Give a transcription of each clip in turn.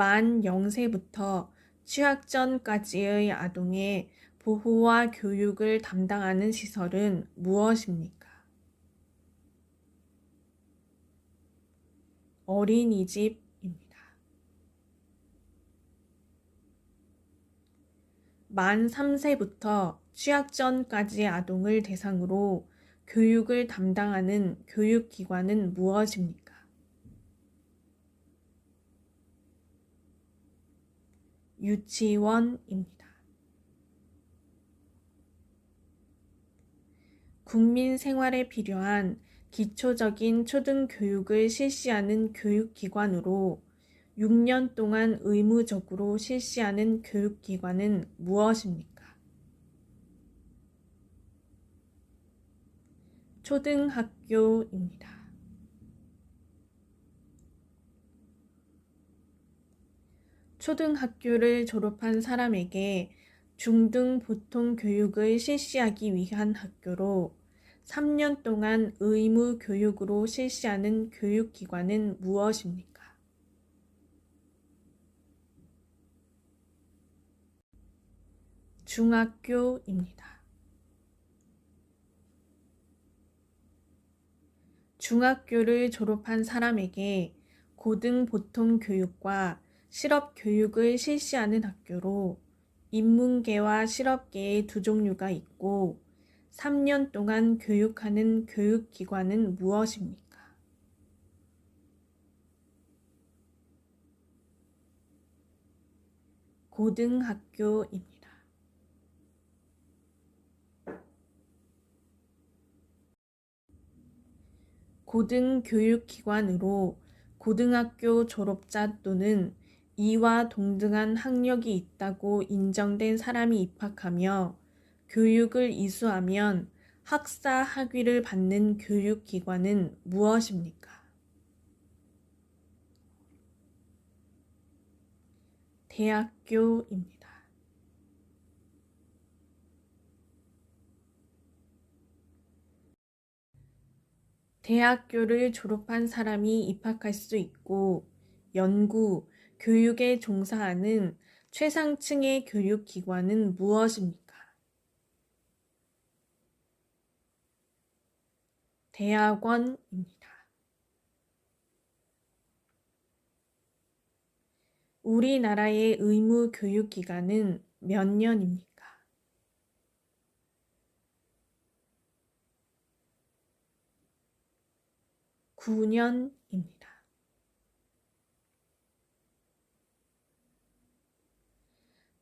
만 0세부터 취학 전까지의 아동의 보호와 교육을 담당하는 시설은 무엇입니까? 어린이집입니다. 만 3세부터 취학 전까지의 아동을 대상으로 교육을 담당하는 교육기관은 무엇입니까? 유치원입니다. 국민 생활에 필요한 기초적인 초등교육을 실시하는 교육기관으로 6년 동안 의무적으로 실시하는 교육기관은 무엇입니까? 초등학교입니다. 초등학교를 졸업한 사람에게 중등 보통 교육을 실시하기 위한 학교로 3년 동안 의무 교육으로 실시하는 교육기관은 무엇입니까? 중학교입니다. 중학교를 졸업한 사람에게 고등 보통 교육과 실업 교육을 실시하는 학교로 인문계와 실업계의 두 종류가 있고 3년 동안 교육하는 교육기관은 무엇입니까? 고등학교입니다. 고등교육기관으로 고등학교 졸업자 또는 이와 동등한 학력이 있다고 인정된 사람이 입학하며 교육을 이수하면 학사 학위를 받는 교육기관은 무엇입니까? 대학교입니다. 대학교를 졸업한 사람이 입학할 수 있고 연구, 교육에 종사하는 최상층의 교육기관은 무엇입니까? 대학원입니다. 우리나라의 의무 교육 기간은 몇 년입니까? 9년입니다.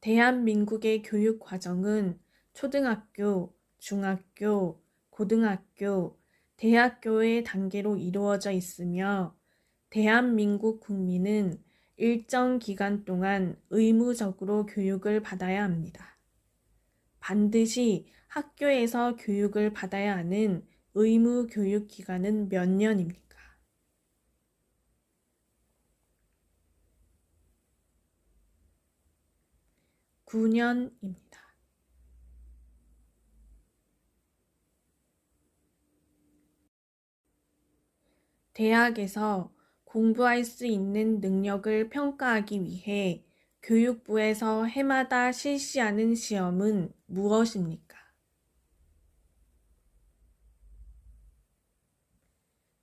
대한민국의 교육 과정은 초등학교, 중학교, 고등학교, 대학교의 단계로 이루어져 있으며 대한민국 국민은 일정 기간 동안 의무적으로 교육을 받아야 합니다. 반드시 학교에서 교육을 받아야 하는 의무 교육 기간은 몇 년입니까? 9년입니다. 대학에서 공부할 수 있는 능력을 평가하기 위해 교육부에서 해마다 실시하는 시험은 무엇입니까?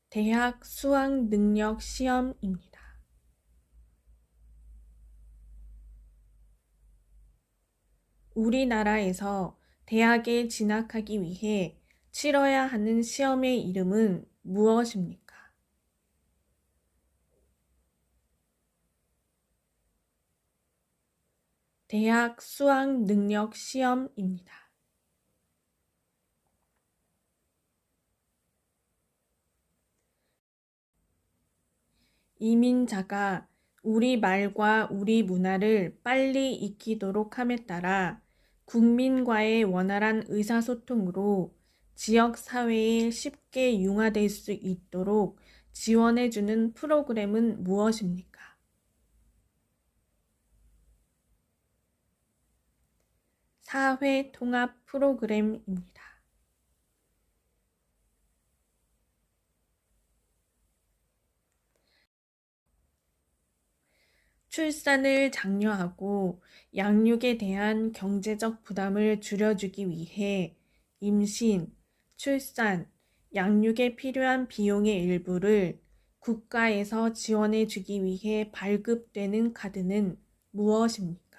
대학 수학 능력 시험입니다. 우리나라에서 대학에 진학하기 위해 치러야 하는 시험의 이름은 무엇입니까? 대학 수학 능력 시험입니다. 이민자가 우리 말과 우리 문화를 빨리 익히도록 함에 따라 국민과의 원활한 의사소통으로 지역 사회에 쉽게 융화될 수 있도록 지원해주는 프로그램은 무엇입니까? 사회 통합 프로그램입니다. 출산을 장려하고 양육에 대한 경제적 부담을 줄여주기 위해 임신, 출산, 양육에 필요한 비용의 일부를 국가에서 지원해 주기 위해 발급되는 카드는 무엇입니까?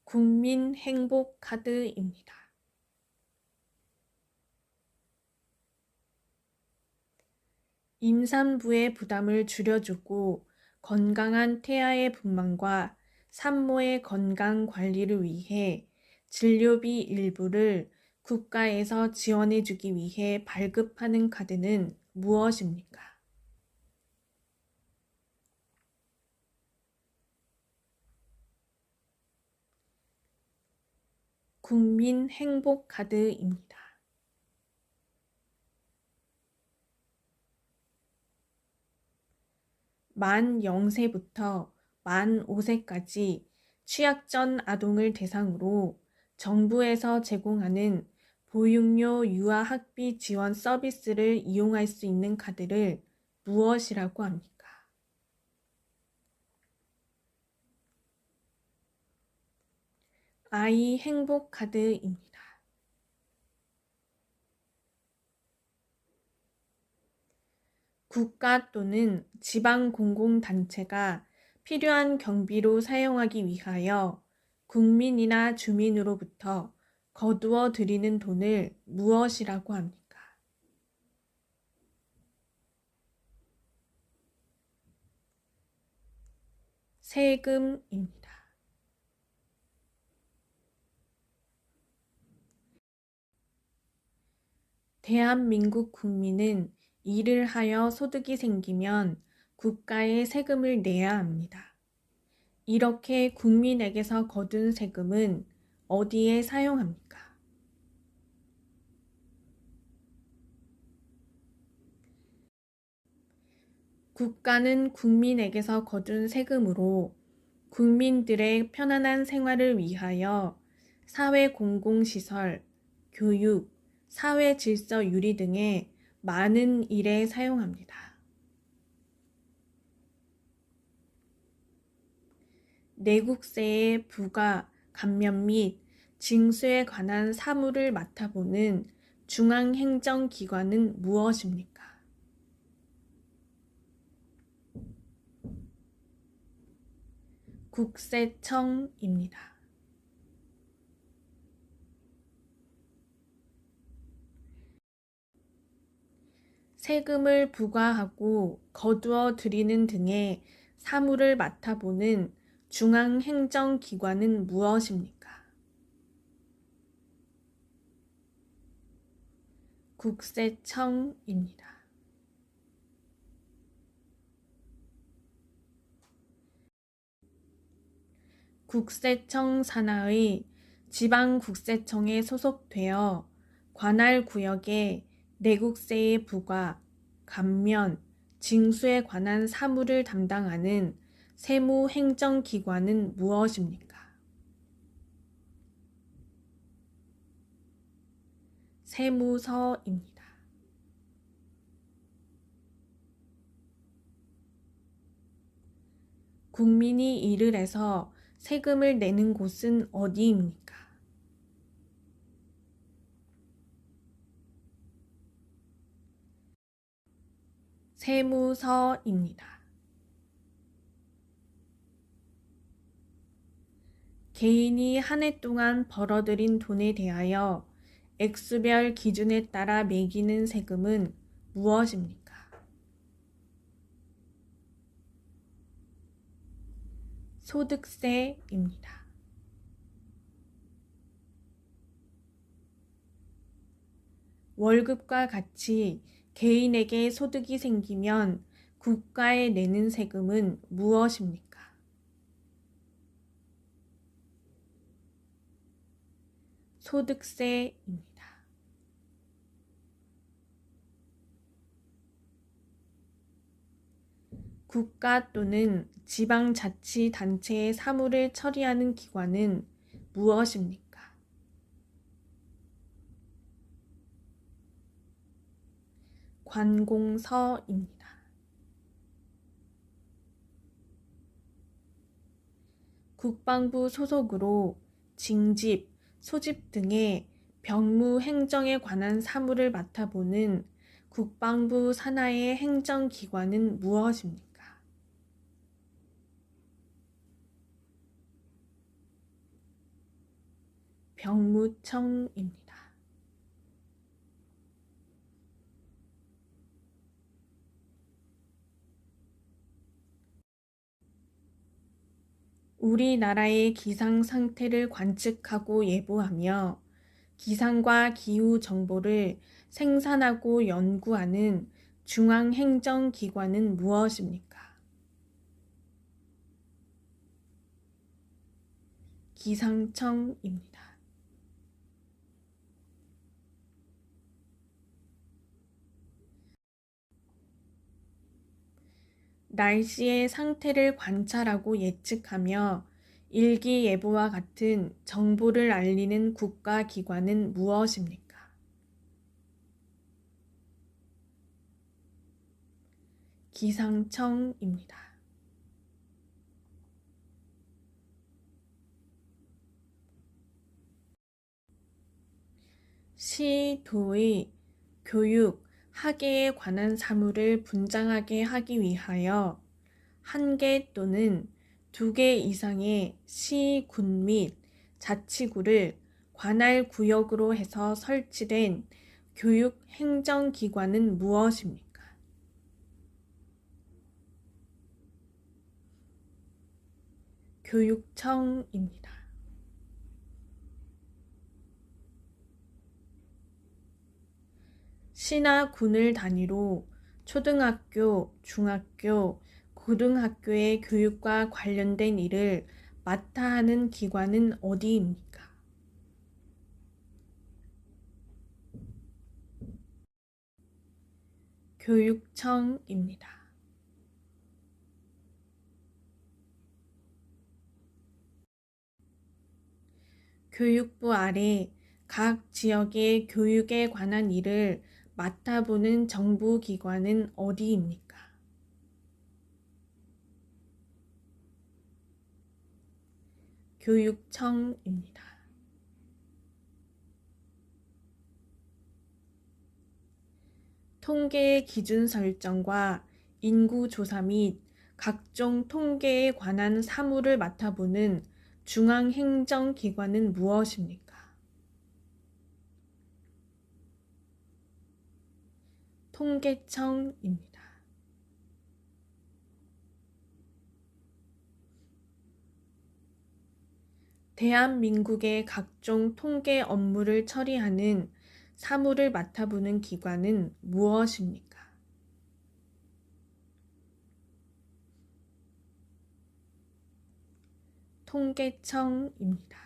국민행복카드입니다. 임산부의 부담을 줄여주고 건강한 태아의 분만과 산모의 건강 관리를 위해 진료비 일부를 국가에서 지원해 주기 위해 발급하는 카드는 무엇입니까? 국민행복카드입니다. 만 0세부터 만 5세까지 취약전 아동을 대상으로 정부에서 제공하는 보육료 유아학비 지원 서비스를 이용할 수 있는 카드를 무엇이라고 합니까? 아이 행복카드입니다. 국가 또는 지방 공공단체가 필요한 경비로 사용하기 위하여 국민이나 주민으로부터 거두어 들이는 돈을 무엇이라고 합니까? 세금입니다. 대한민국 국민은 일을 하여 소득이 생기면 국가에 세금을 내야 합니다. 이렇게 국민에게서 거둔 세금은 어디에 사용합니까? 국가는 국민에게서 거둔 세금으로 국민들의 편안한 생활을 위하여 사회 공공시설, 교육, 사회 질서 유리 등의 많은 일에 사용합니다. 내국세의 부과, 감면 및 징수에 관한 사무를 맡아보는 중앙행정기관은 무엇입니까? 국세청입니다. 세금을 부과하고 거두어 들이는 등의 사무를 맡아보는 중앙행정기관은 무엇입니까? 국세청입니다. 국세청 산하의 지방국세청에 소속되어 관할 구역의 내국세의 부과, 감면, 징수에 관한 사무를 담당하는 세무행정기관은 무엇입니까? 세무서입니다. 국민이 일을 해서 세금을 내는 곳은 어디입니까? 세무서입니다. 개인이 한 해 동안 벌어들인 돈에 대하여 액수별 기준에 따라 매기는 세금은 무엇입니까? 소득세입니다. 월급과 같이 개인에게 소득이 생기면 국가에 내는 세금은 무엇입니까? 소득세입니다. 국가 또는 지방자치단체의 사무를 처리하는 기관은 무엇입니까? 관공서입니다. 국방부 소속으로 징집, 소집 등의 병무 행정에 관한 사무를 맡아보는 국방부 산하의 행정기관은 무엇입니까? 병무청입니다. 우리나라의 기상 상태를 관측하고 예보하며 기상과 기후 정보를 생산하고 연구하는 중앙행정기관은 무엇입니까? 기상청입니다. 날씨의 상태를 관찰하고 예측하며 일기예보와 같은 정보를 알리는 국가기관은 무엇입니까? 기상청입니다. 시, 도의 교육, 학예에 관한 사무를 분장하게 하기 위하여 1개 또는 2개 이상의 시, 군 및 자치구를 관할 구역으로 해서 설치된 교육 행정기관은 무엇입니까? 교육청입니다. 시나 군을 단위로 초등학교, 중학교, 고등학교의 교육과 관련된 일을 맡아 하는 기관은 어디입니까? 교육청입니다. 교육부 아래 각 지역의 교육에 관한 일을 맡아보는 정부기관은 어디입니까? 교육청입니다. 통계의 기준 설정과 인구 조사 및 각종 통계에 관한 사무를 맡아보는 중앙행정기관은 무엇입니까? 통계청입니다. 대한민국의 각종 통계 업무를 처리하는 사무를 맡아보는 기관은 무엇입니까? 통계청입니다.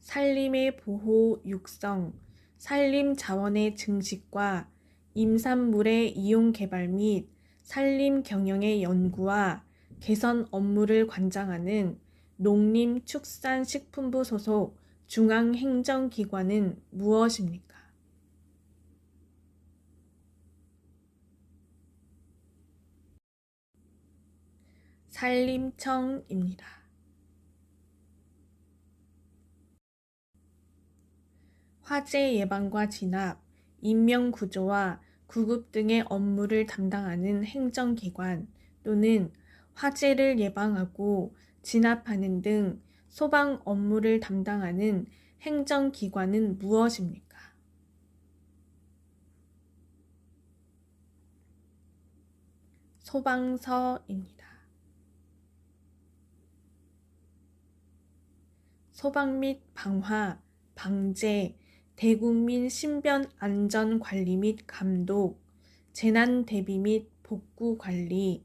산림의 보호, 육성, 산림 자원의 증식과 임산물의 이용 개발 및 산림 경영의 연구와 개선 업무를 관장하는 농림축산식품부 소속 중앙행정기관은 무엇입니까? 산림청입니다. 화재 예방과 진압, 인명구조와 구급 등의 업무를 담당하는 행정기관 또는 화재를 예방하고 진압하는 등 소방 업무를 담당하는 행정기관은 무엇입니까? 소방서입니다. 소방 및 방화, 방제, 대국민 신변 안전 관리 및 감독, 재난 대비 및 복구 관리,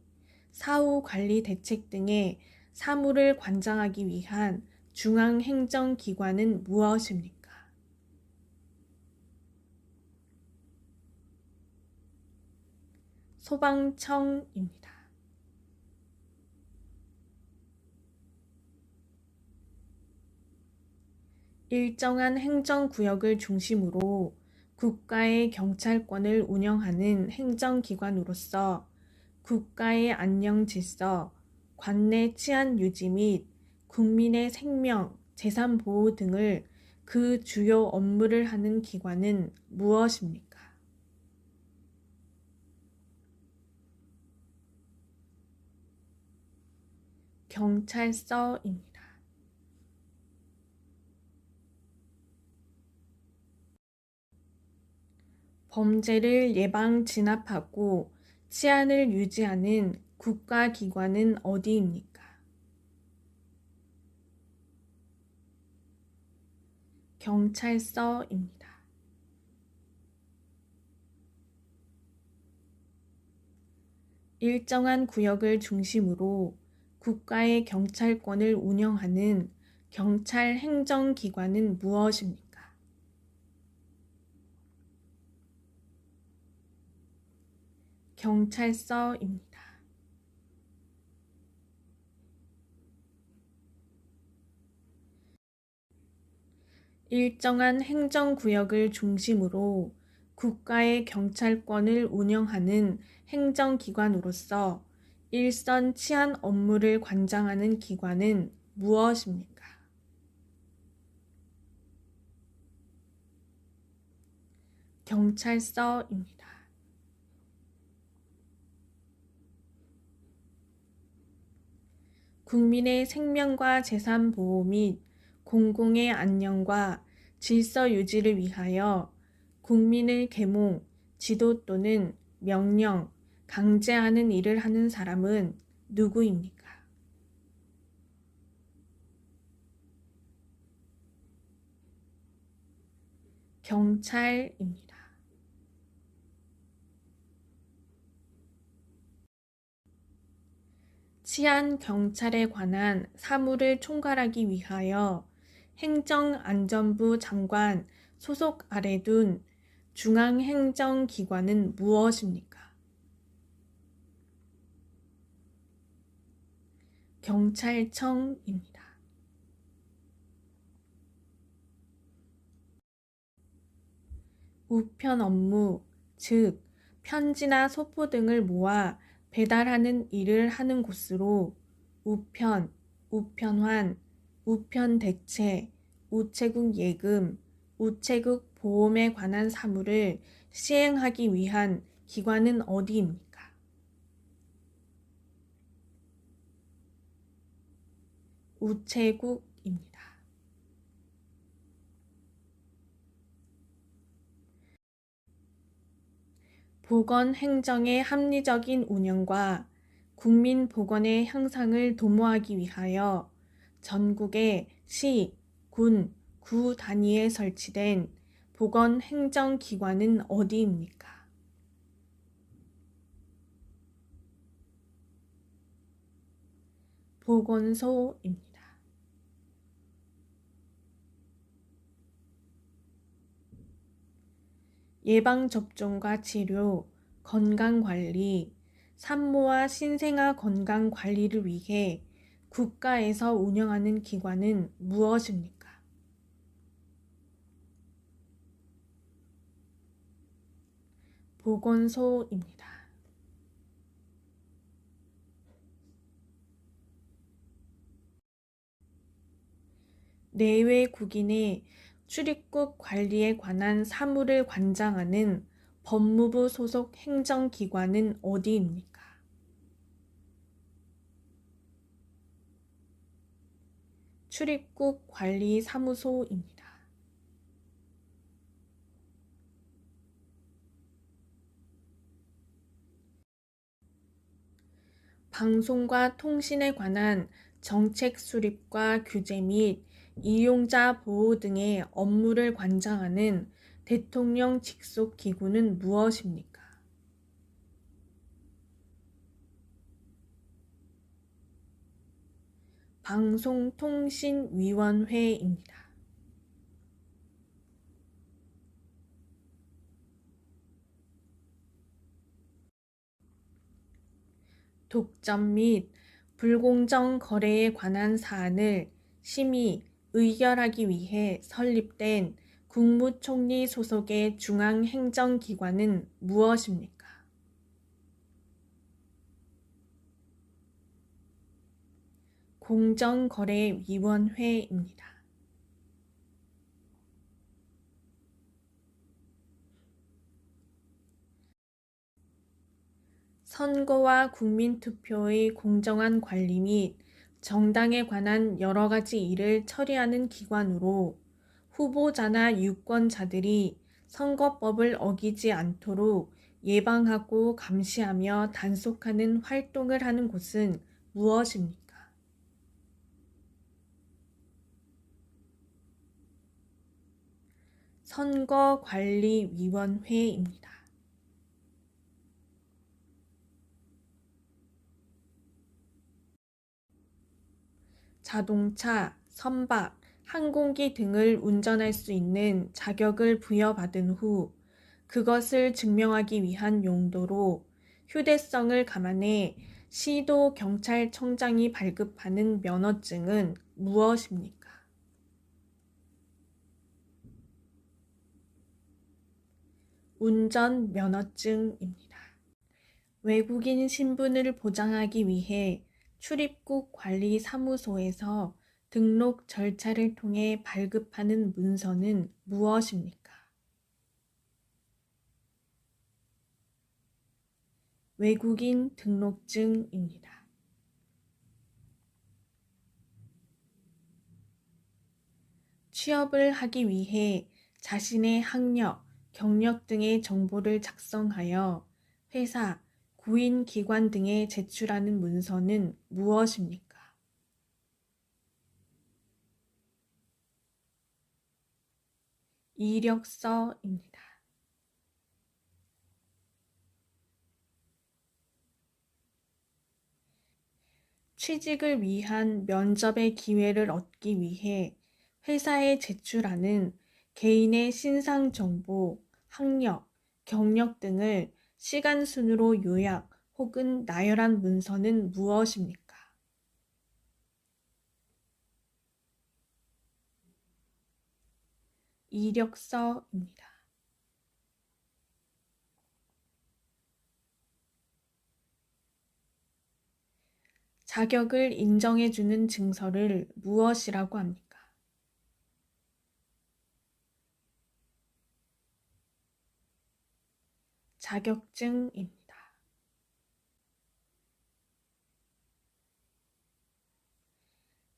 사후 관리 대책 등의 사무를 관장하기 위한 중앙행정기관은 무엇입니까? 소방청입니다. 일정한 행정구역을 중심으로 국가의 경찰권을 운영하는 행정기관으로서 국가의 안녕 질서, 관내 치안 유지 및 국민의 생명, 재산 보호 등을 그 주요 업무를 하는 기관은 무엇입니까? 경찰서입니다. 범죄를 예방 진압하고 치안을 유지하는 국가기관은 어디입니까? 경찰서입니다. 일정한 구역을 중심으로 국가의 경찰권을 운영하는 경찰 행정기관은 무엇입니까? 경찰서입니다. 일정한 행정구역을 중심으로 국가의 경찰권을 운영하는 행정기관으로서 일선 치안 업무를 관장하는 기관은 무엇입니까? 경찰서입니다. 국민의 생명과 재산 보호 및 공공의 안녕과 질서 유지를 위하여 국민을 계몽, 지도 또는 명령, 강제하는 일을 하는 사람은 누구입니까? 경찰입니다. 치안 경찰에 관한 사무를 총괄하기 위하여 행정안전부 장관 소속 아래 둔 중앙행정기관은 무엇입니까? 경찰청입니다. 우편 업무, 즉 편지나 소포 등을 모아 배달하는 일을 하는 곳으로 우편, 우편환, 우편대체, 우체국 예금, 우체국 보험에 관한 사무를 시행하기 위한 기관은 어디입니까? 우체국입니다. 보건 행정의 합리적인 운영과 국민 보건의 향상을 도모하기 위하여 전국의 시, 군, 구 단위에 설치된 보건 행정기관은 어디입니까? 보건소입니다. 예방접종과 치료, 건강관리, 산모와 신생아 건강관리를 위해 국가에서 운영하는 기관은 무엇입니까? 보건소입니다. 내외국인의 출입국 관리에 관한 사무를 관장하는 법무부 소속 행정기관은 어디입니까? 출입국 관리 사무소입니다. 방송과 통신에 관한 정책 수립과 규제 및 이용자 보호 등의 업무를 관장하는 대통령 직속 기구는 무엇입니까? 방송통신위원회입니다. 독점 및 불공정 거래에 관한 사안을 심의, 의결하기 위해 설립된 국무총리 소속의 중앙행정기관은 무엇입니까? 공정거래위원회입니다. 선거와 국민투표의 공정한 관리 및 정당에 관한 여러 가지 일을 처리하는 기관으로 후보자나 유권자들이 선거법을 어기지 않도록 예방하고 감시하며 단속하는 활동을 하는 곳은 무엇입니까? 선거관리위원회입니다. 자동차, 선박, 항공기 등을 운전할 수 있는 자격을 부여받은 후 그것을 증명하기 위한 용도로 휴대성을 감안해 시도 경찰청장이 발급하는 면허증은 무엇입니까? 운전면허증입니다. 외국인 신분을 보장하기 위해 출입국 관리사무소에서 등록 절차를 통해 발급하는 문서는 무엇입니까? 외국인 등록증입니다. 취업을 하기 위해 자신의 학력, 경력 등의 정보를 작성하여 회사, 구인기관 등에 제출하는 문서는 무엇입니까? 이력서입니다. 취직을 위한 면접의 기회를 얻기 위해 회사에 제출하는 개인의 신상 정보, 학력, 경력 등을 시간 순으로 요약 혹은 나열한 문서는 무엇입니까? 이력서입니다. 자격을 인정해주는 증서를 무엇이라고 합니까? 자격증입니다.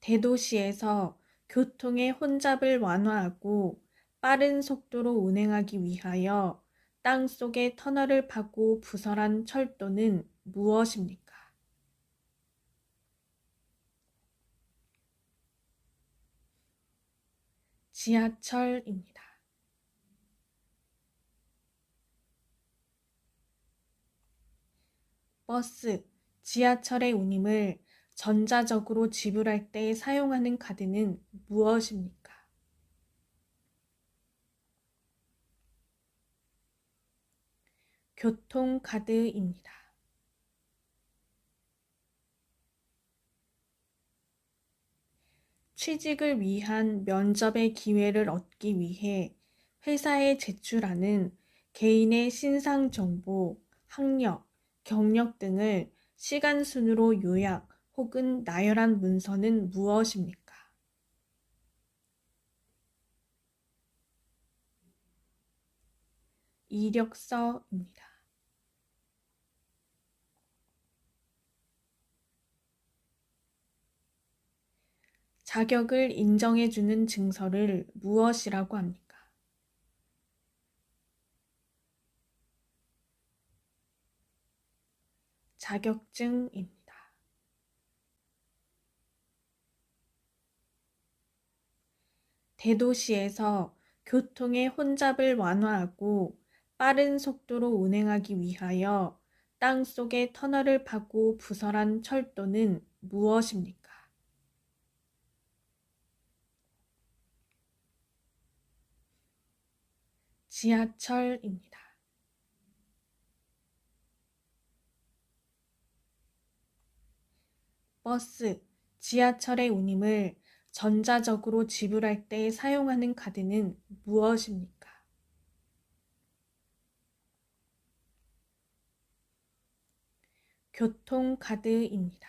대도시에서 교통의 혼잡을 완화하고 빠른 속도로 운행하기 위하여 땅 속에 터널을 파고 부설한 철도는 무엇입니까? 지하철입니다. 버스, 지하철의 운임을 전자적으로 지불할 때 사용하는 카드는 무엇입니까? 교통카드입니다. 취직을 위한 면접의 기회를 얻기 위해 회사에 제출하는 개인의 신상 정보, 학력, 경력 등을 시간 순으로 요약 혹은 나열한 문서는 무엇입니까? 이력서입니다. 자격을 인정해주는 증서를 무엇이라고 합니까? 자격증입니다. 대도시에서 교통의 혼잡을 완화하고 빠른 속도로 운행하기 위하여 땅 속에 터널을 파고 부설한 철도는 무엇입니까? 지하철입니다. 버스, 지하철의 운임을 전자적으로 지불할 때 사용하는 카드는 무엇입니까? 교통카드입니다.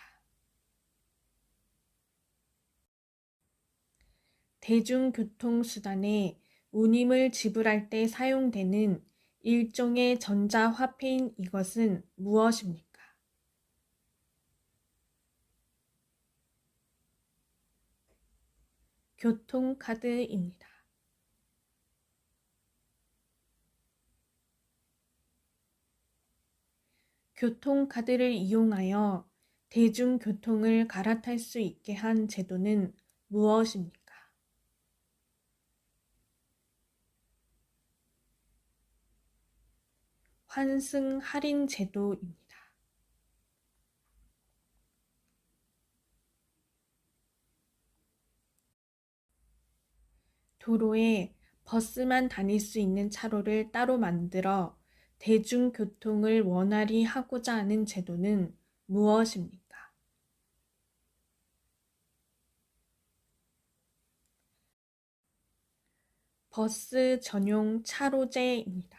대중교통수단에 운임을 지불할 때 사용되는 일종의 전자화폐인 이것은 무엇입니까? 교통카드입니다. 교통카드를 이용하여 대중교통을 갈아탈 수 있게 한 제도는 무엇입니까? 환승 할인 제도입니다. 도로에 버스만 다닐 수 있는 차로를 따로 만들어 대중교통을 원활히 하고자 하는 제도는 무엇입니까? 버스 전용 차로제입니다.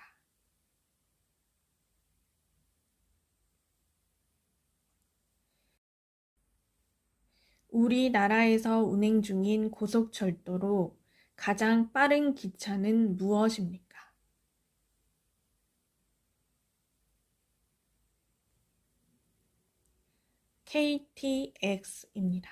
우리나라에서 운행 중인 고속철도로 가장 빠른 기차는 무엇입니까? KTX입니다.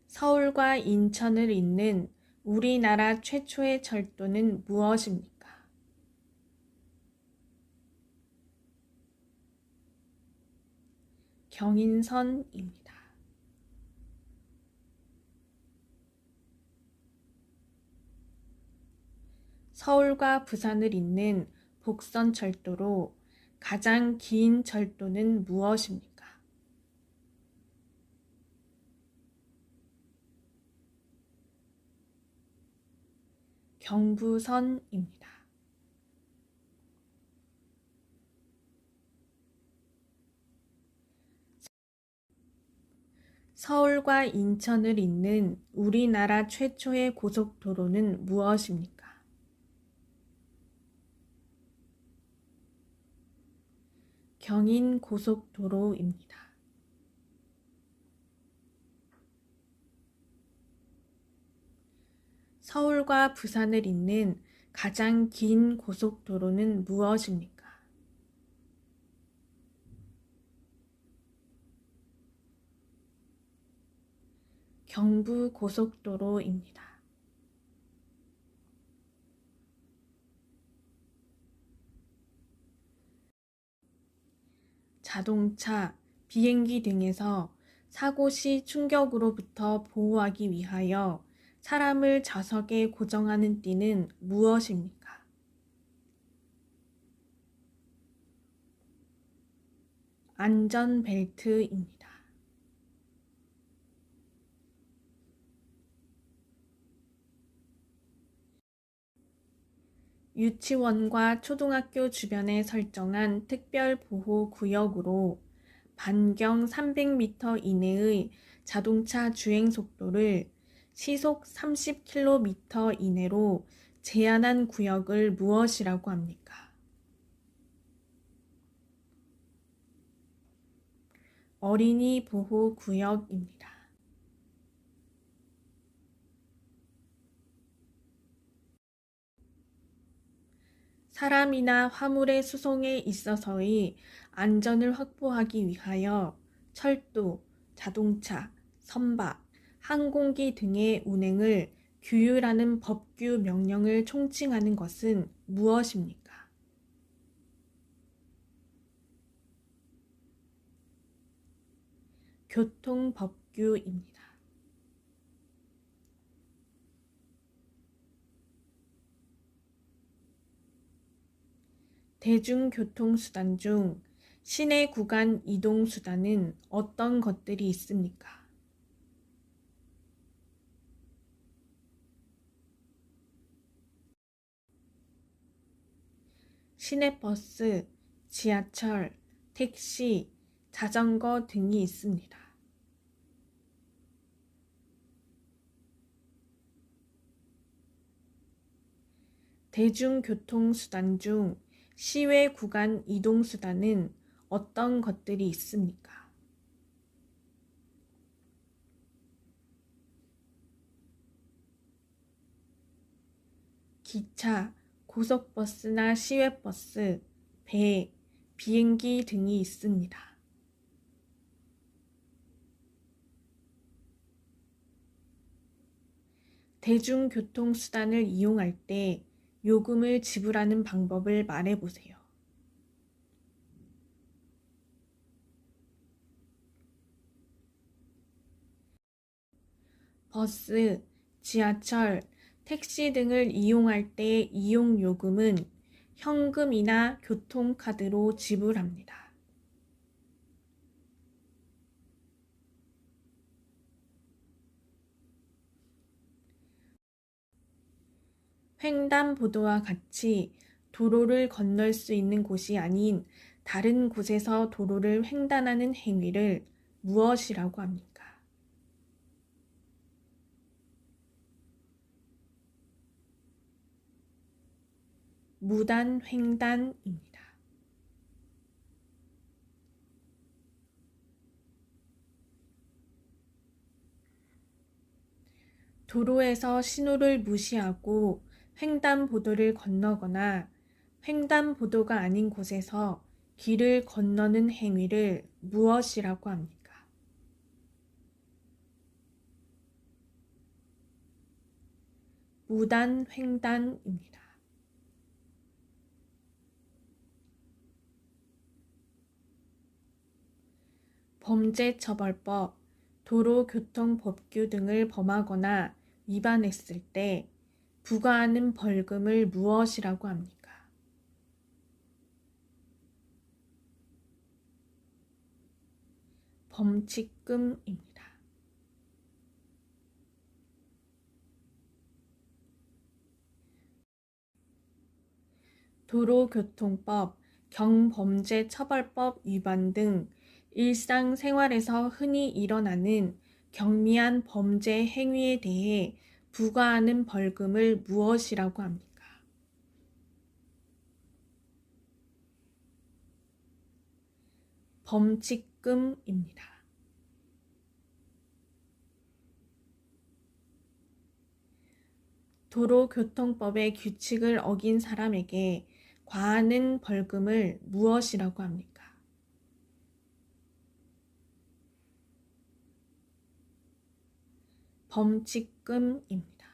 서울과 인천을 잇는 우리나라 최초의 철도는 무엇입니까? 경인선입니다. 서울과 부산을 잇는 복선철도로 가장 긴 철도는 무엇입니까? 경부선입니다. 서울과 인천을 잇는 우리나라 최초의 고속도로는 무엇입니까? 경인고속도로입니다. 서울과 부산을 잇는 가장 긴 고속도로는 무엇입니까? 경부고속도로입니다. 자동차, 비행기 등에서 사고 시 충격으로부터 보호하기 위하여 사람을 좌석에 고정하는 띠는 무엇입니까? 안전벨트입니다. 유치원과 초등학교 주변에 설정한 특별보호구역으로 반경 300m 이내의 자동차 주행 속도를 시속 30km 이내로 제한한 구역을 무엇이라고 합니까? 어린이 보호구역입니다. 사람이나 화물의 수송에 있어서의 안전을 확보하기 위하여 철도, 자동차, 선박, 항공기 등의 운행을 규율하는 법규 명령을 총칭하는 것은 무엇입니까? 교통법규입니다. 대중교통수단 중 시내 구간 이동수단은 어떤 것들이 있습니까? 시내버스, 지하철, 택시, 자전거 등이 있습니다. 대중교통수단 중 시외 구간 이동수단은 어떤 것들이 있습니까? 기차, 고속버스나 시외버스, 배, 비행기 등이 있습니다. 대중교통수단을 이용할 때 요금을 지불하는 방법을 말해보세요. 버스, 지하철, 택시 등을 이용할 때 이용요금은 현금이나 교통카드로 지불합니다. 횡단보도와 같이 도로를 건널 수 있는 곳이 아닌 다른 곳에서 도로를 횡단하는 행위를 무엇이라고 합니까? 무단횡단입니다. 도로에서 신호를 무시하고 횡단보도를 건너거나 횡단보도가 아닌 곳에서 길을 건너는 행위를 무엇이라고 합니까? 무단횡단입니다. 범죄처벌법, 도로교통법규 등을 범하거나 위반했을 때 부과하는 벌금을 무엇이라고 합니까? 범칙금입니다. 도로교통법, 경범죄처벌법 위반 등 일상생활에서 흔히 일어나는 경미한 범죄 행위에 대해 부과하는 벌금을 무엇이라고 합니까? 범칙금입니다. 도로교통법의 규칙을 어긴 사람에게 과하는 벌금을 무엇이라고 합니까? 범칙금입니다.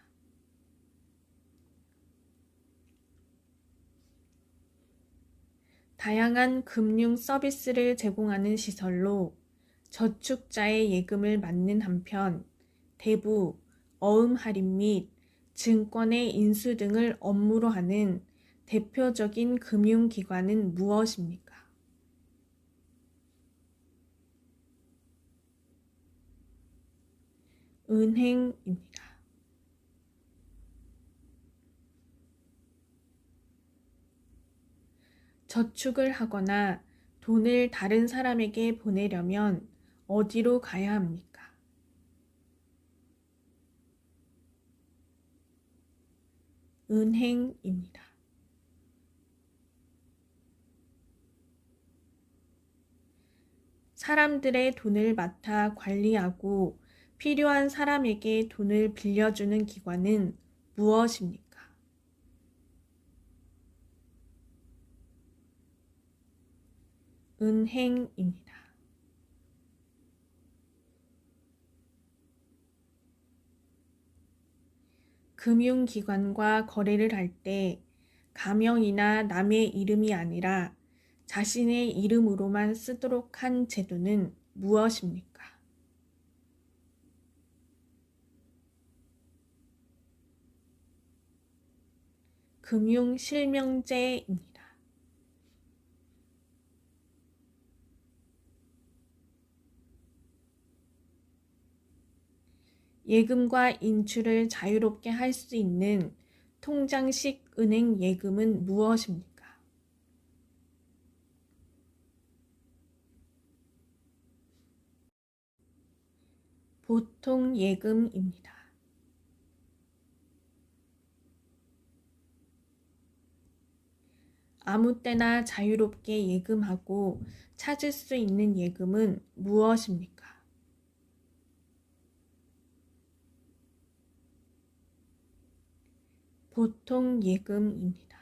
다양한 금융 서비스를 제공하는 시설로 저축자의 예금을 막는 한편 대부, 어음 할인 및 증권의 인수 등을 업무로 하는 대표적인 금융기관은 무엇입니까? 은행입니다. 저축을 하거나 돈을 다른 사람에게 보내려면 어디로 가야 합니까? 은행입니다. 사람들의 돈을 맡아 관리하고 필요한 사람에게 돈을 빌려주는 기관은 무엇입니까? 은행입니다. 금융기관과 거래를 할 때 가명이나 남의 이름이 아니라 자신의 이름으로만 쓰도록 한 제도는 무엇입니까? 금융실명제입니다. 예금과 인출을 자유롭게 할 수 있는 통장식 은행 예금은 무엇입니까? 보통 예금입니다. 아무 때나 자유롭게 예금하고 찾을 수 있는 예금은 무엇입니까? 보통 예금입니다.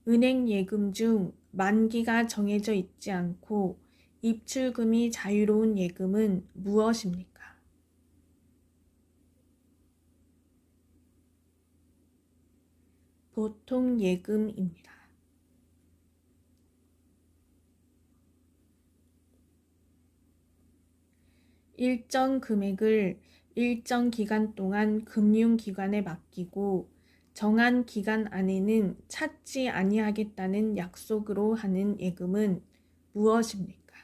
은행 예금 중 만기가 정해져 있지 않고 입출금이 자유로운 예금은 무엇입니까? 보통 예금입니다. 일정 금액을 일정 기간 동안 금융기관에 맡기고 정한 기간 안에는 찾지 아니하겠다는 약속으로 하는 예금은 무엇입니까?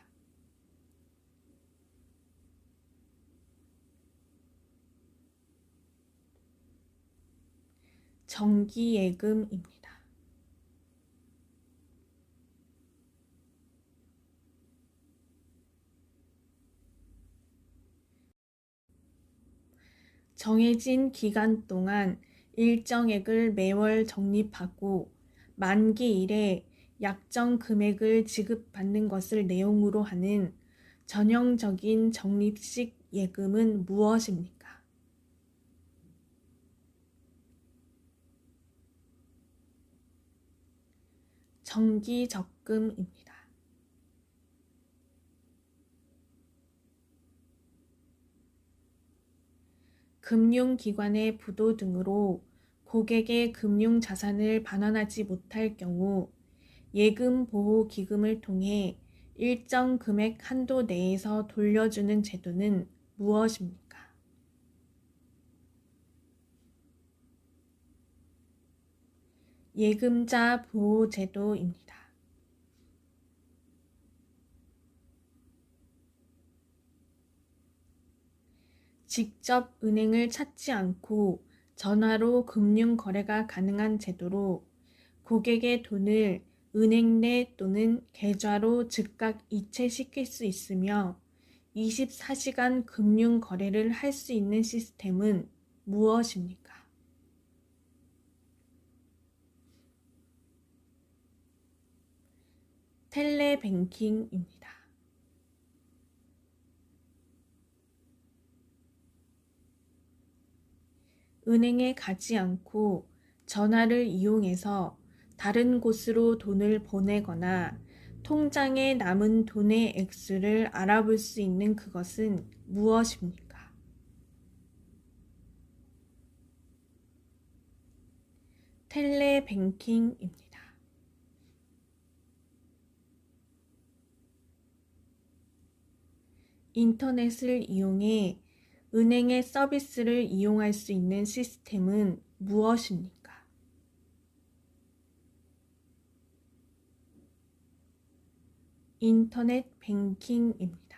정기예금입니다. 정해진 기간 동안 일정액을 매월 적립하고 만기일에 약정 금액을 지급받는 것을 내용으로 하는 전형적인 적립식 예금은 무엇입니까? 정기적금입니다. 금융기관의 부도 등으로 고객의 금융자산을 반환하지 못할 경우 예금보호기금을 통해 일정 금액 한도 내에서 돌려주는 제도는 무엇입니까? 예금자 보호제도입니다. 직접 은행을 찾지 않고 전화로 금융 거래가 가능한 제도로 고객의 돈을 은행 내 또는 계좌로 즉각 이체시킬 수 있으며 24시간 금융 거래를 할 수 있는 시스템은 무엇입니까? 텔레뱅킹입니다. 은행에 가지 않고 전화를 이용해서 다른 곳으로 돈을 보내거나 통장에 남은 돈의 액수를 알아볼 수 있는 그것은 무엇입니까? 텔레뱅킹입니다. 인터넷을 이용해 은행의 서비스를 이용할 수 있는 시스템은 무엇입니까? 인터넷 뱅킹입니다.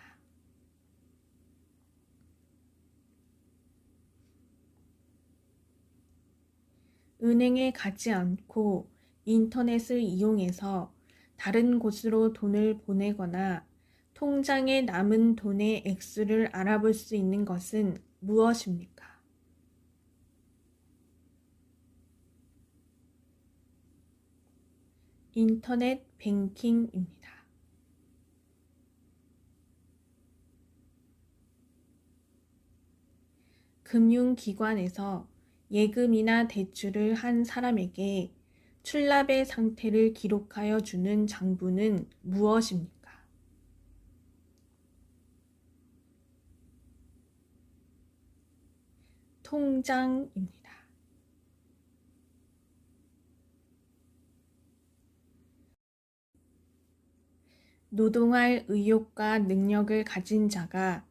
은행에 가지 않고 인터넷을 이용해서 다른 곳으로 돈을 보내거나 통장에 남은 돈의 액수를 알아볼 수 있는 것은 무엇입니까? 인터넷 뱅킹입니다. 금융기관에서 예금이나 대출을 한 사람에게 출납의 상태를 기록하여 주는 장부는 무엇입니까? 통장입니다. 노동할 의욕과 능력을 가진 자가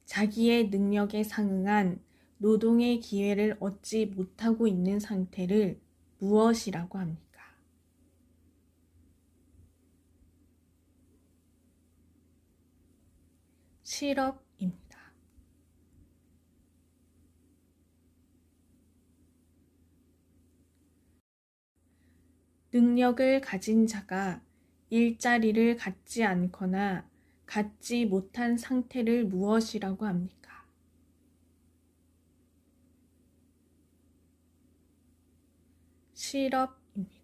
자기의 능력에 상응한 노동의 기회를 얻지 못하고 있는 상태를 무엇이라고 합니까? 실업입니다. 능력을 가진 자가 일자리를 갖지 않거나 갖지 못한 상태를 무엇이라고 합니까? 실업입니다.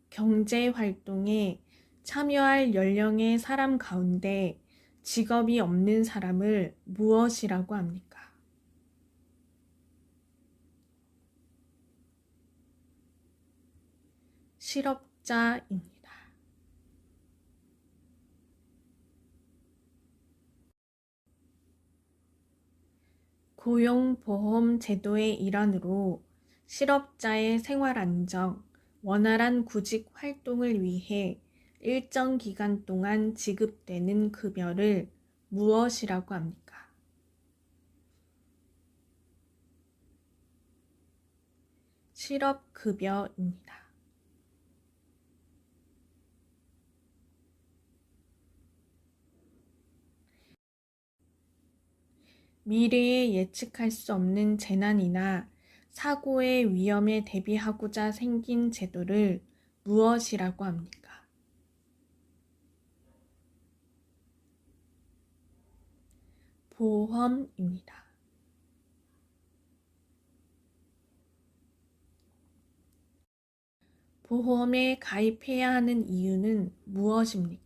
경제 활동에 참여할 연령의 사람 가운데 직업이 없는 사람을 무엇이라고 합니까? 실업자입니다. 고용보험 제도의 일환으로 실업자의 생활 안정, 원활한 구직 활동을 위해 일정 기간 동안 지급되는 급여를 무엇이라고 합니까? 실업급여입니다. 미래에 예측할 수 없는 재난이나 사고의 위험에 대비하고자 생긴 제도를 무엇이라고 합니까? 보험입니다. 보험에 가입해야 하는 이유는 무엇입니까?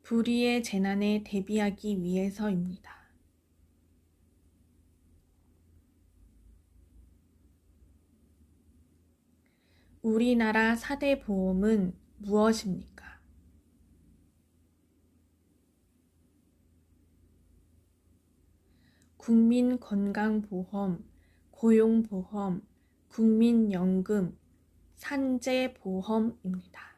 불의의 재난에 대비하기 위해서입니다. 우리나라 4대 보험은 무엇입니까? 국민건강보험, 고용보험, 국민연금, 산재보험입니다.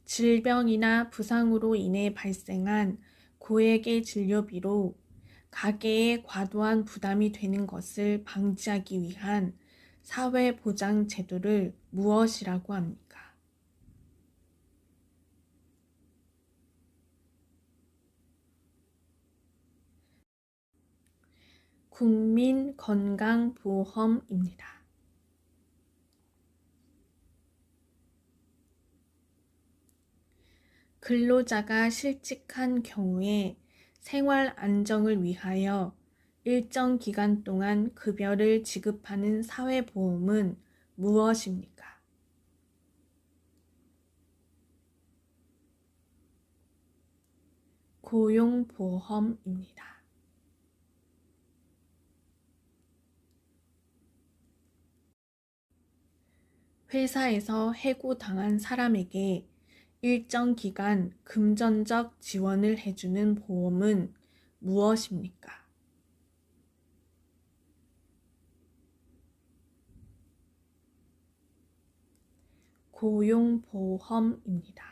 질병이나 부상으로 인해 발생한 고액의 진료비로 가계에 과도한 부담이 되는 것을 방지하기 위한 사회보장 제도를 무엇이라고 합니까? 국민건강보험입니다. 근로자가 실직한 경우에 생활 안정을 위하여 일정 기간 동안 급여를 지급하는 사회보험은 무엇입니까? 고용보험입니다. 회사에서 해고당한 사람에게 일정 기간 금전적 지원을 해주는 보험은 무엇입니까? 고용보험입니다.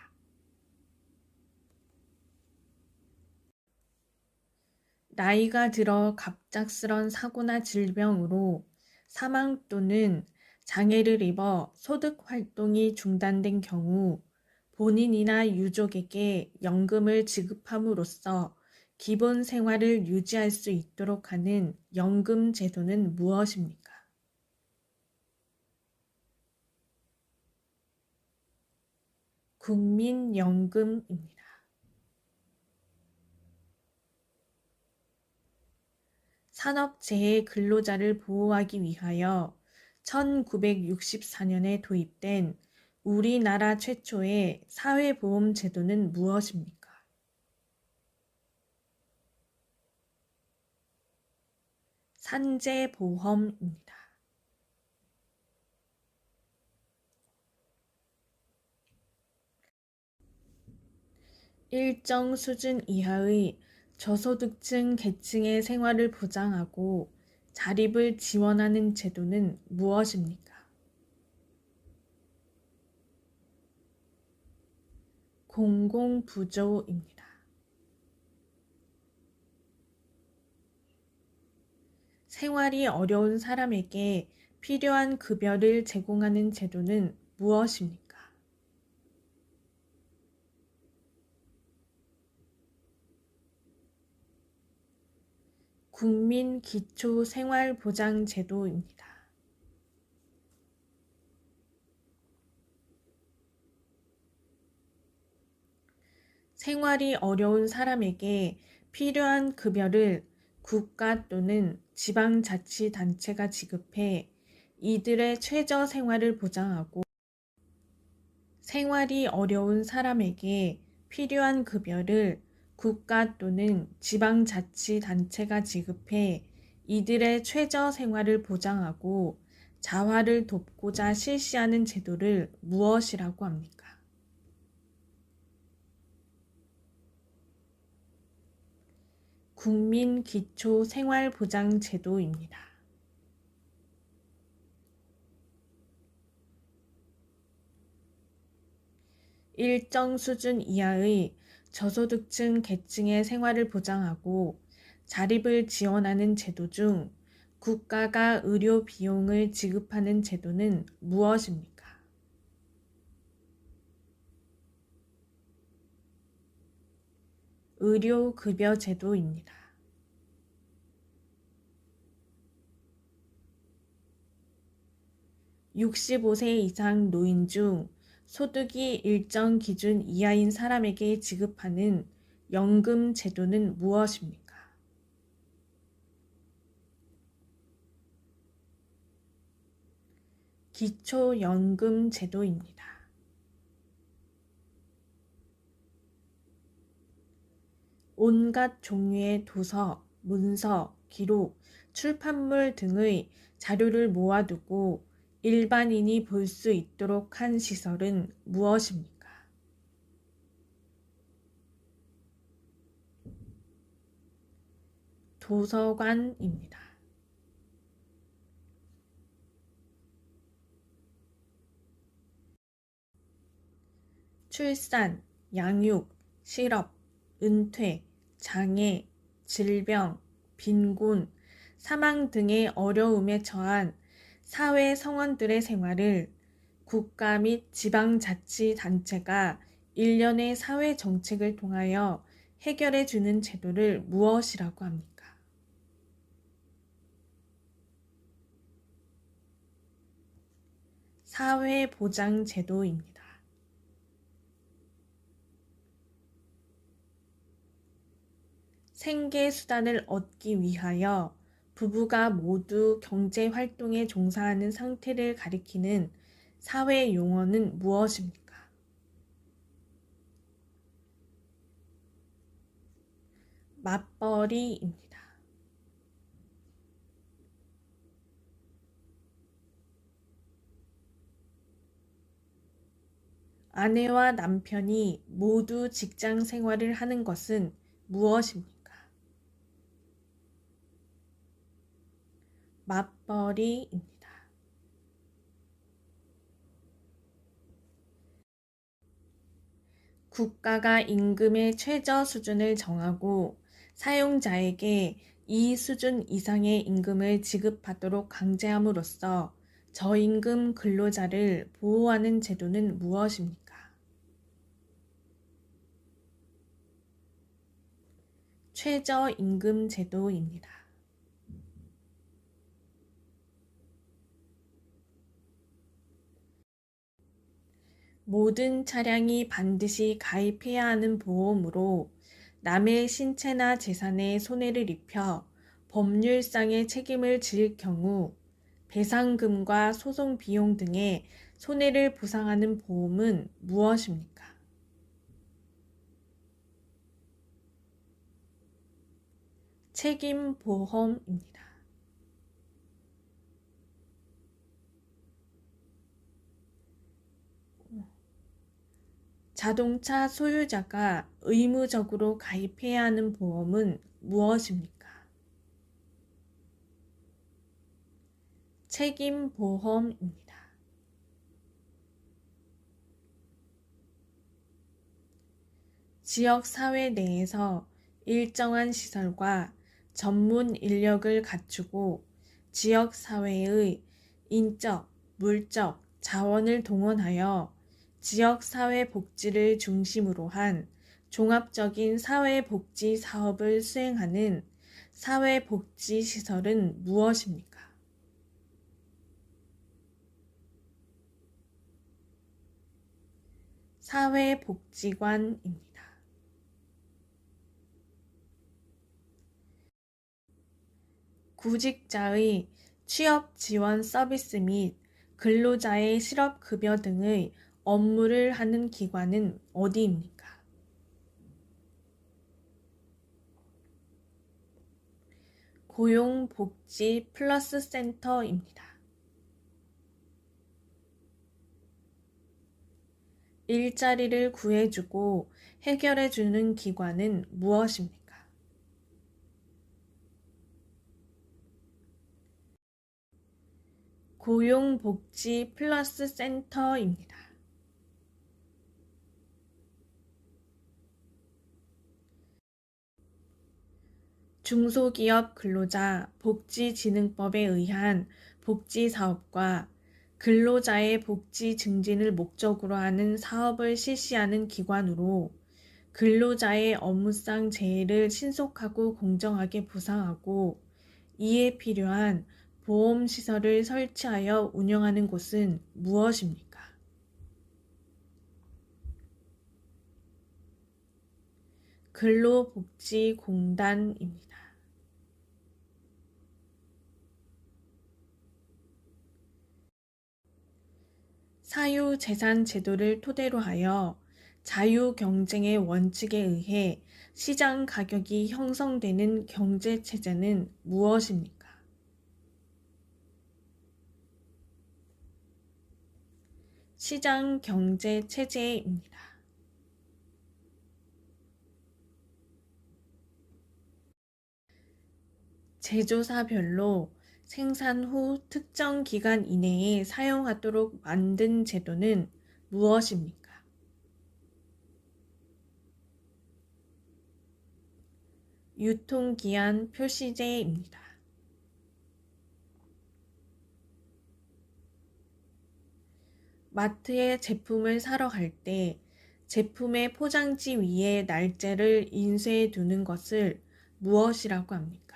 나이가 들어 갑작스런 사고나 질병으로 사망 또는 장애를 입어 소득 활동이 중단된 경우 본인이나 유족에게 연금을 지급함으로써 기본 생활을 유지할 수 있도록 하는 연금 제도는 무엇입니까? 국민연금입니다. 산업재해 근로자를 보호하기 위하여 1964년에 도입된 우리나라 최초의 사회보험 제도는 무엇입니까? 산재보험입니다. 일정 수준 이하의 저소득층 계층의 생활을 보장하고 자립을 지원하는 제도는 무엇입니까? 공공부조입니다. 생활이 어려운 사람에게 필요한 급여를 제공하는 제도는 무엇입니까? 국민기초생활보장제도입니다. 생활이 어려운 사람에게 필요한 급여를 국가 또는 지방자치단체가 지급해 이들의 최저 생활을 보장하고, 생활이 어려운 사람에게 필요한 급여를 국가 또는 지방자치단체가 지급해 이들의 최저 생활을 보장하고 자활을 돕고자 실시하는 제도를 무엇이라고 합니까? 국민기초생활보장제도입니다. 일정 수준 이하의 저소득층 계층의 생활을 보장하고 자립을 지원하는 제도 중 국가가 의료 비용을 지급하는 제도는 무엇입니까? 의료급여 제도입니다. (65세) 이상 노인 중 소득이 일정 기준 이하인 사람에게 지급하는 연금 제도는 무엇입니까? 기초연금 제도입니다. 온갖 종류의 도서, 문서, 기록, 출판물 등의 자료를 모아두고 일반인이 볼 수 있도록 한 시설은 무엇입니까? 도서관입니다. 출산, 양육, 실업, 은퇴, 장애, 질병, 빈곤, 사망 등의 어려움에 처한 사회 성원들의 생활을 국가 및 지방자치단체가 일련의 사회 정책을 통하여 해결해 주는 제도를 무엇이라고 합니까? 사회보장제도입니다. 생계수단을 얻기 위하여 부부가 모두 경제활동에 종사하는 상태를 가리키는 사회용어는 무엇입니까? 맞벌이입니다. 아내와 남편이 모두 직장 생활을 하는 것은 무엇입니까? 맞벌이입니다. 국가가 임금의 최저 수준을 정하고 사용자에게 이 수준 이상의 임금을 지급하도록 강제함으로써 저임금 근로자를 보호하는 제도는 무엇입니까? 최저임금 제도입니다. 모든 차량이 반드시 가입해야 하는 보험으로 남의 신체나 재산에 손해를 입혀 법률상의 책임을 질 경우 배상금과 소송 비용 등의 손해를 보상하는 보험은 무엇입니까? 책임보험입니다. 자동차 소유자가 의무적으로 가입해야 하는 보험은 무엇입니까? 책임보험입니다. 지역사회 내에서 일정한 시설과 전문 인력을 갖추고 지역사회의 인적, 물적, 자원을 동원하여 지역 사회복지를 중심으로 한 종합적인 사회복지 사업을 수행하는 사회복지시설은 무엇입니까? 사회복지관입니다. 구직자의 취업 지원 서비스 및 근로자의 실업급여 등의 업무를 하는 기관은 어디입니까? 고용복지 플러스 센터입니다. 일자리를 구해주고 해결해주는 기관은 무엇입니까? 고용복지 플러스 센터입니다. 중소기업 근로자 복지진흥법에 의한 복지사업과 근로자의 복지 증진을 목적으로 하는 사업을 실시하는 기관으로 근로자의 업무상 재해를 신속하고 공정하게 보상하고 이에 필요한 보험시설을 설치하여 운영하는 곳은 무엇입니까? 근로복지공단입니다. 사유재산 제도를 토대로 하여 자유경쟁의 원칙에 의해 시장 가격이 형성되는 경제체제는 무엇입니까? 시장 경제체제입니다. 제조사별로 생산 후 특정 기간 이내에 사용하도록 만든 제도는 무엇입니까? 유통기한 표시제입니다. 마트에 제품을 사러 갈 때 제품의 포장지 위에 날짜를 인쇄해 두는 것을 무엇이라고 합니까?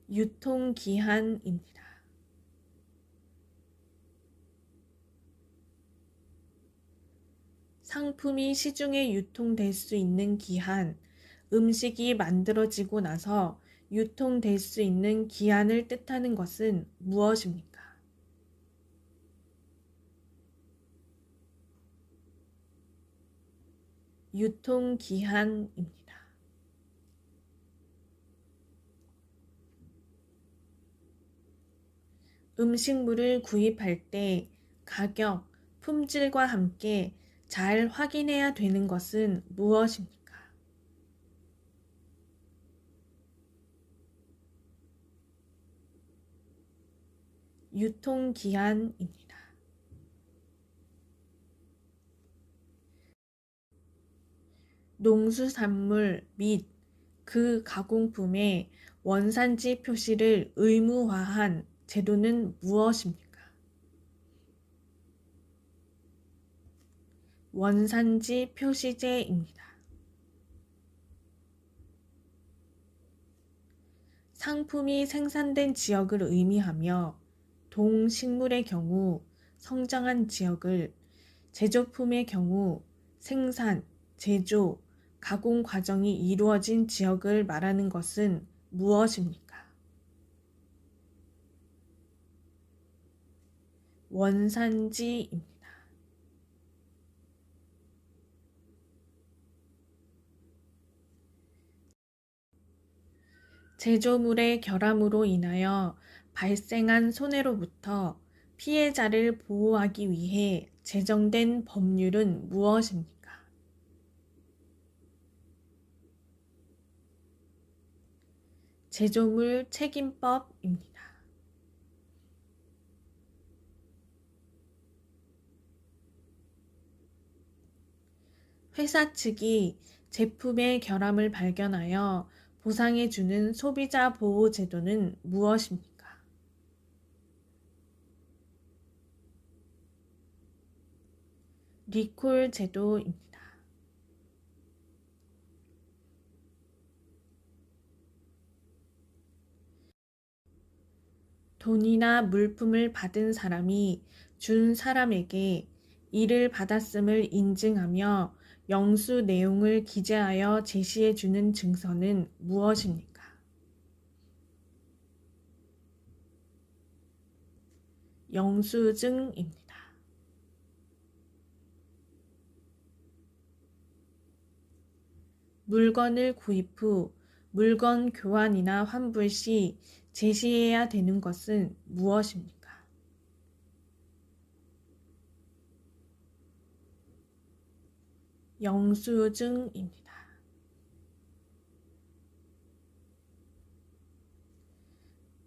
유통기한입니다. 상품이 시중에 유통될 수 있는 기한, 음식이 만들어지고 나서 유통될 수 있는 기한을 뜻하는 것은 무엇입니까? 유통기한입니다. 음식물을 구입할 때 가격, 품질과 함께 잘 확인해야 되는 것은 무엇입니까? 유통기한입니다. 농수산물 및 그 가공품의 원산지 표시를 의무화한 제도는 무엇입니까? 원산지 표시제입니다. 상품이 생산된 지역을 의미하며 동식물의 경우 성장한 지역을, 제조품의 경우 생산, 제조, 가공 과정이 이루어진 지역을 말하는 것은 무엇입니까? 원산지입니다. 제조물의 결함으로 인하여 발생한 손해로부터 피해자를 보호하기 위해 제정된 법률은 무엇입니까? 제조물 책임법입니다. 회사 측이 제품의 결함을 발견하여 보상해주는 소비자 보호 제도는 무엇입니까? 리콜 제도입니다. 돈이나 물품을 받은 사람이 준 사람에게 이를 받았음을 인증하며 영수 내용을 기재하여 제시해주는 증서는 무엇입니까? 영수증입니다. 물건을 구입 후 물건 교환이나 환불 시 제시해야 되는 것은 무엇입니까? 영수증입니다.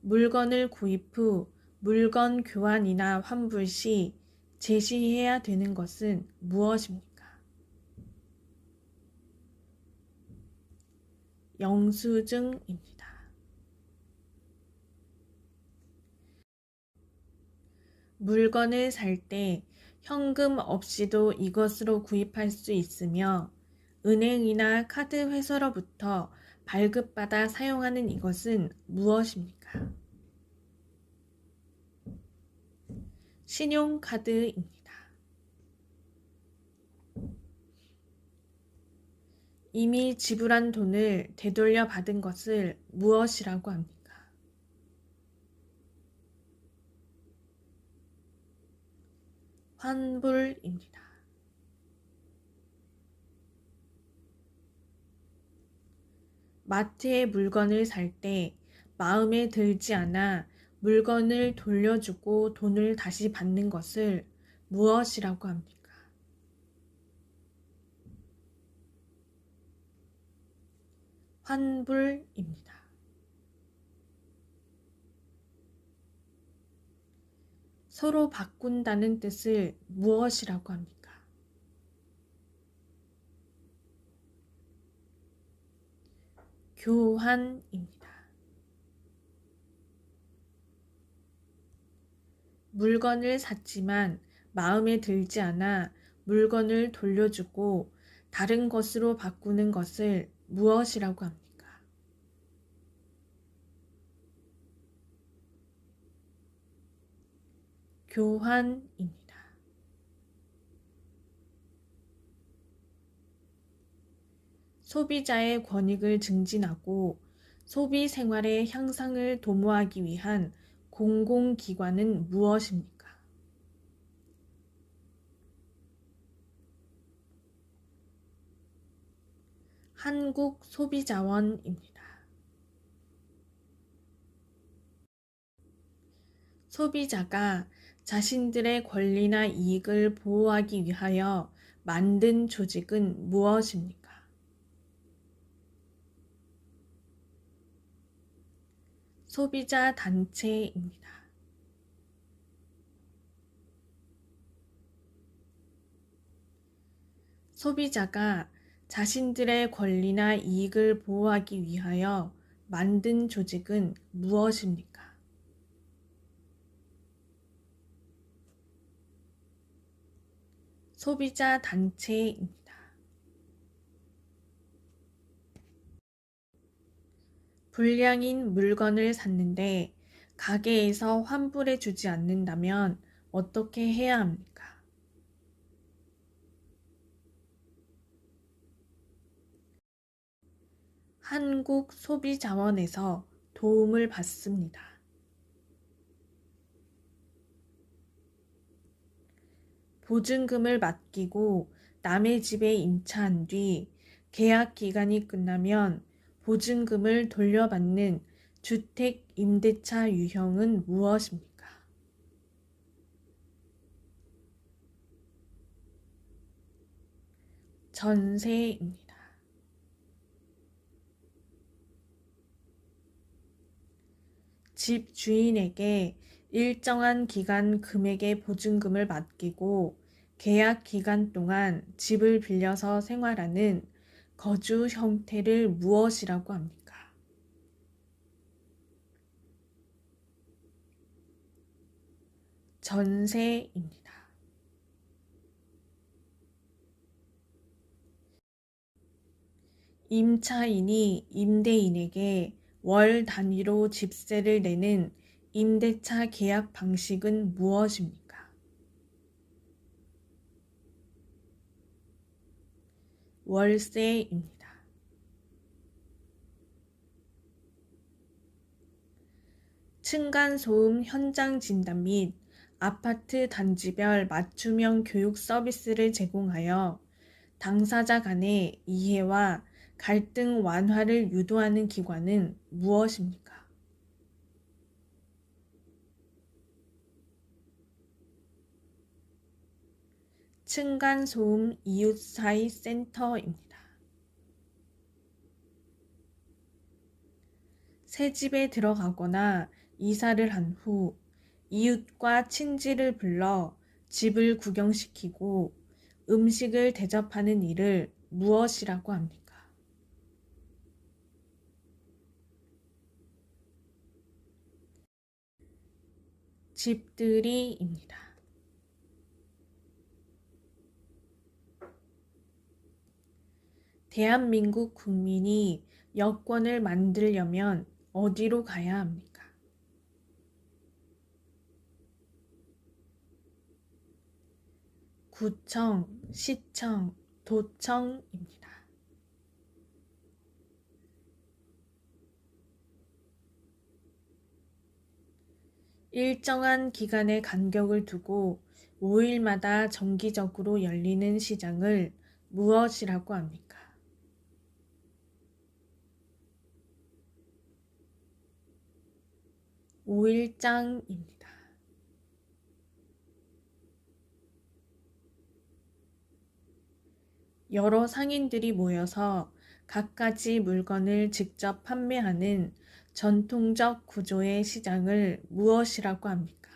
물건을 구입 후 물건 교환이나 환불 시 제시해야 되는 것은 무엇입니까? 영수증입니다. 물건을 살 때 현금 없이도 이것으로 구입할 수 있으며 은행이나 카드 회사로부터 발급받아 사용하는 이것은 무엇입니까? 신용카드입니다. 이미 지불한 돈을 되돌려 받은 것을 무엇이라고 합니까? 환불입니다. 마트에 물건을 살 때 마음에 들지 않아 물건을 돌려주고 돈을 다시 받는 것을 무엇이라고 합니까? 환불입니다. 서로 바꾼다는 뜻을 무엇이라고 합니까? 교환입니다. 물건을 샀지만 마음에 들지 않아 물건을 돌려주고 다른 것으로 바꾸는 것을 무엇이라고 합니까? 교환입니다. 소비자의 권익을 증진하고 소비 생활의 향상을 도모하기 위한 공공기관은 무엇입니까? 한국소비자원입니다. 소비자가 자신들의 권리나 이익을 보호하기 위하여 만든 조직은 무엇입니까? 소비자 단체입니다. 소비자가 자신들의 권리나 이익을 보호하기 위하여 만든 조직은 무엇입니까? 소비자 단체입니다. 불량인 물건을 샀는데 가게에서 환불해 주지 않는다면 어떻게 해야 합니까? 한국소비자원에서 도움을 받습니다. 보증금을 맡기고 남의 집에 임차한 뒤 계약 기간이 끝나면 보증금을 돌려받는 주택 임대차 유형은 무엇입니까? 전세입니다. 집 주인에게 일정한 기간 금액의 보증금을 맡기고 계약 기간 동안 집을 빌려서 생활하는 거주 형태를 무엇이라고 합니까? 전세입니다. 임차인이 임대인에게 월 단위로 집세를 내는 임대차 계약 방식은 무엇입니까? 월세입니다. 층간소음 현장 진단 및 아파트 단지별 맞춤형 교육 서비스를 제공하여 당사자 간의 이해와 갈등 완화를 유도하는 기관은 무엇입니까? 층간소음 이웃사이 센터입니다. 새 집에 들어가거나 이사를 한 후 이웃과 친지를 불러 집을 구경시키고 음식을 대접하는 일을 무엇이라고 합니까? 집들이입니다. 대한민국 국민이 여권을 만들려면 어디로 가야 합니까? 구청, 시청, 도청입니다. 일정한 기간의 간격을 두고 5일마다 정기적으로 열리는 시장을 무엇이라고 합니까? 5일장입니다. 여러 상인들이 모여서 갖가지 물건을 직접 판매하는 전통적 구조의 시장을 무엇이라고 합니까?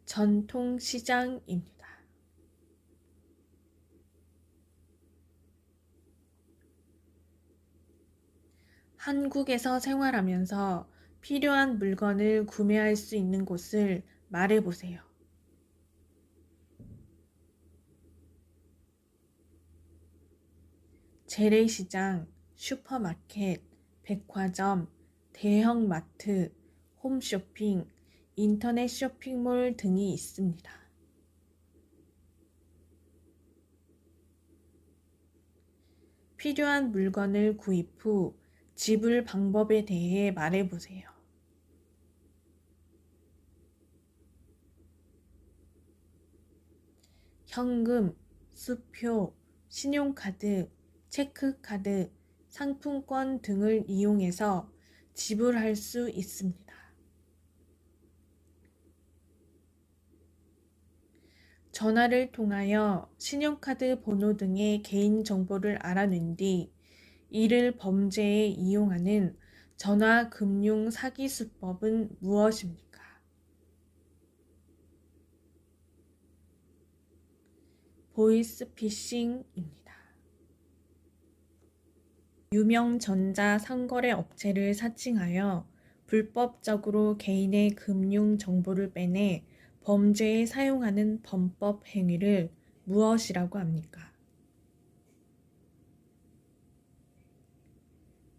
전통시장입니다. 한국에서 생활하면서 필요한 물건을 구매할 수 있는 곳을 말해보세요. 재래시장, 슈퍼마켓, 백화점, 대형마트, 홈쇼핑, 인터넷 쇼핑몰 등이 있습니다. 필요한 물건을 구입 후 지불 방법에 대해 말해보세요. 현금, 수표, 신용카드, 체크카드, 상품권 등을 이용해서 지불할 수 있습니다. 전화를 통하여 신용카드 번호 등의 개인정보를 알아낸 뒤 이를 범죄에 이용하는 전화금융 사기 수법은 무엇입니까? 보이스피싱입니다. 유명 전자 상거래 업체를 사칭하여 불법적으로 개인의 금융 정보를 빼내 범죄에 사용하는 범법 행위를 무엇이라고 합니까?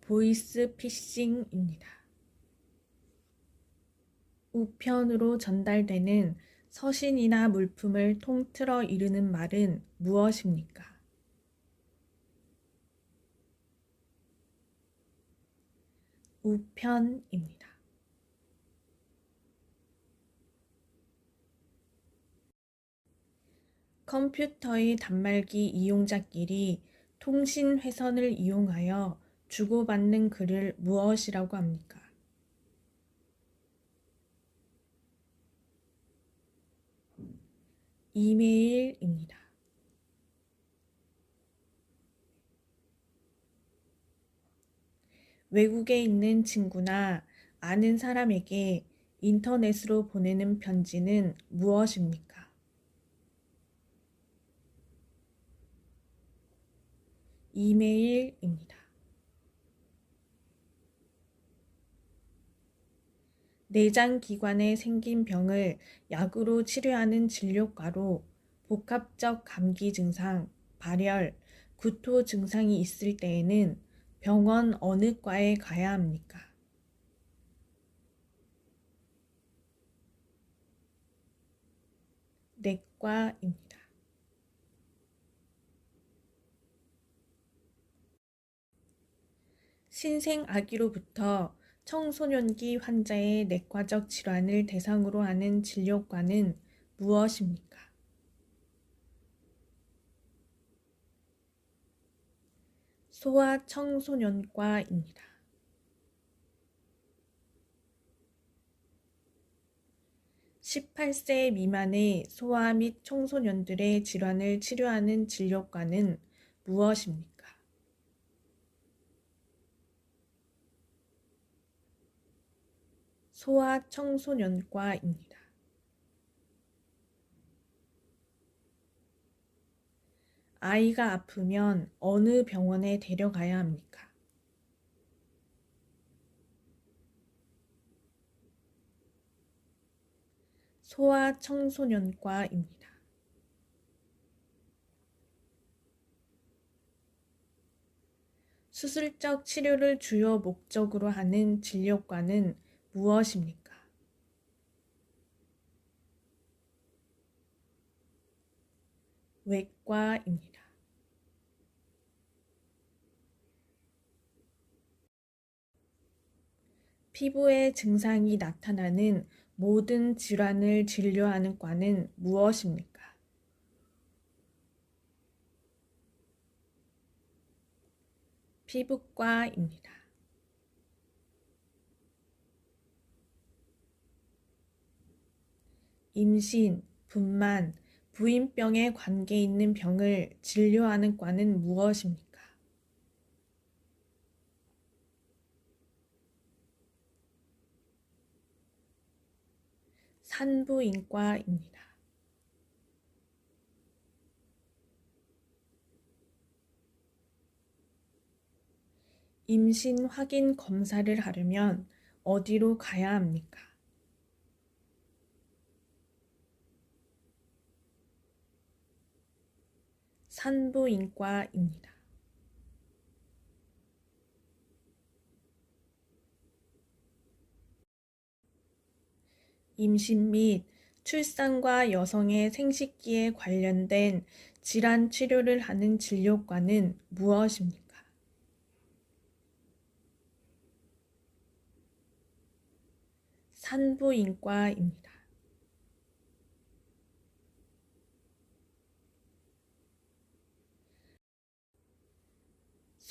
보이스피싱입니다. 우편으로 전달되는 서신이나 물품을 통틀어 이르는 말은 무엇입니까? 우편입니다. 컴퓨터의 단말기 이용자끼리 통신 회선을 이용하여 주고받는 글을 무엇이라고 합니까? 이메일입니다. 외국에 있는 친구나 아는 사람에게 인터넷으로 보내는 편지는 무엇입니까? 이메일입니다. 내장기관에 생긴 병을 약으로 치료하는 진료과로 복합적 감기 증상, 발열, 구토 증상이 있을 때에는 병원 어느 과에 가야 합니까? 내과입니다. 신생아기로부터 청소년기 환자의 내과적 질환을 대상으로 하는 진료과는 무엇입니까? 소아청소년과입니다. 18세 미만의 소아 및 청소년들의 질환을 치료하는 진료과는 무엇입니까? 소아청소년과입니다. 아이가 아프면 어느 병원에 데려가야 합니까? 소아청소년과입니다. 수술적 치료를 주요 목적으로 하는 진료과는 무엇입니까? 외과입니다. 피부에 증상이 나타나는 모든 질환을 진료하는 과는 무엇입니까? 피부과입니다. 임신, 분만, 부인병에 관계 있는 병을 진료하는 과는 무엇입니까? 산부인과입니다. 임신 확인 검사를 하려면 어디로 가야 합니까? 산부인과입니다. 임신 및 출산과 여성의 생식기에 관련된 질환 치료를 하는 진료과는 무엇입니까? 산부인과입니다.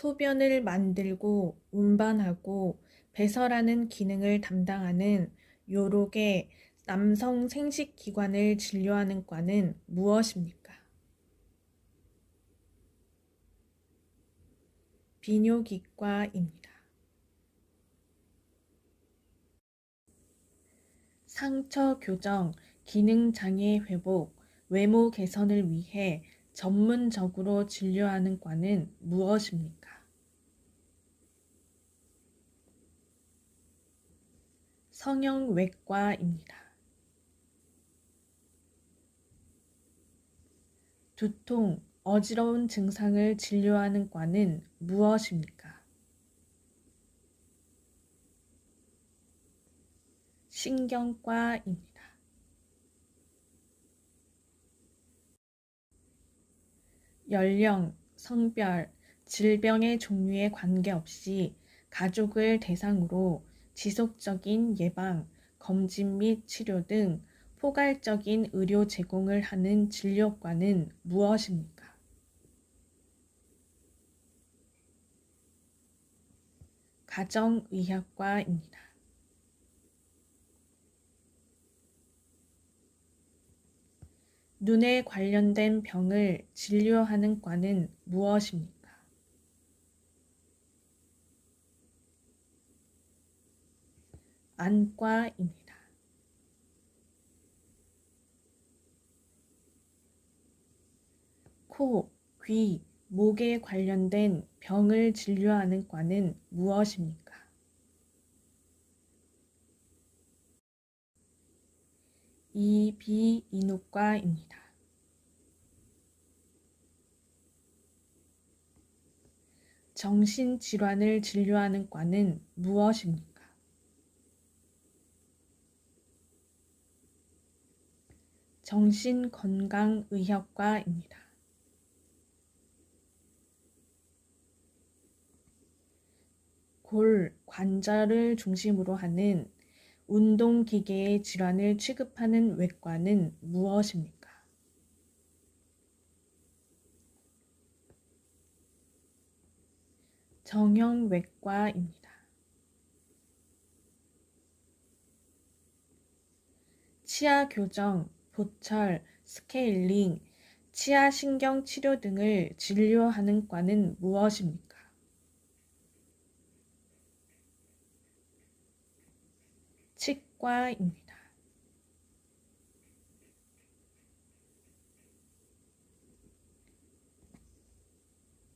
소변을 만들고 운반하고 배설하는 기능을 담당하는 요록의 남성 생식기관을 진료하는 과는 무엇입니까? 비뇨기과입니다. 상처 교정, 기능 장애 회복, 외모 개선을 위해 전문적으로 진료하는 과는 무엇입니까? 성형외과입니다. 두통, 어지러운 증상을 진료하는 과는 무엇입니까? 신경과입니다. 연령, 성별, 질병의 종류에 관계없이 가족을 대상으로 지속적인 예방, 검진 및 치료 등 포괄적인 의료 제공을 하는 진료과는 무엇입니까? 가정의학과입니다. 눈에 관련된 병을 진료하는 과는 무엇입니까? 안과입니다. 코, 귀, 목에 관련된 병을 진료하는 과는 무엇입니까? 이비인후과입니다. 정신질환을 진료하는 과는 무엇입니까? 정신건강의학과입니다. 골, 관절을 중심으로 하는 운동기계의 질환을 취급하는 외과는 무엇입니까? 정형외과입니다. 치아 교정, 보철, 스케일링, 치아신경 치료 등을 진료하는 과는 무엇입니까? 치과입니다.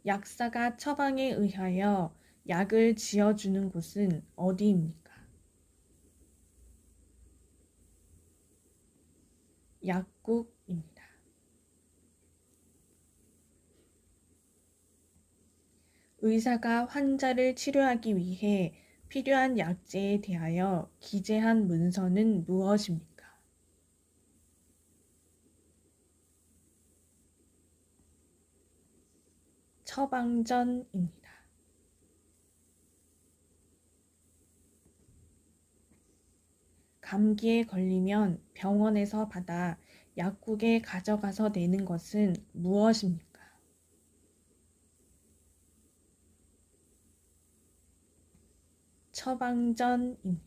약사가 처방에 의하여 약을 지어주는 곳은 어디입니까? 약국입니다. 의사가 환자를 치료하기 위해 필요한 약제에 대하여 기재한 문서는 무엇입니까? 처방전입니다. 감기에 걸리면 병원에서 받아 약국에 가져가서 내는 것은 무엇입니까? 처방전입니다.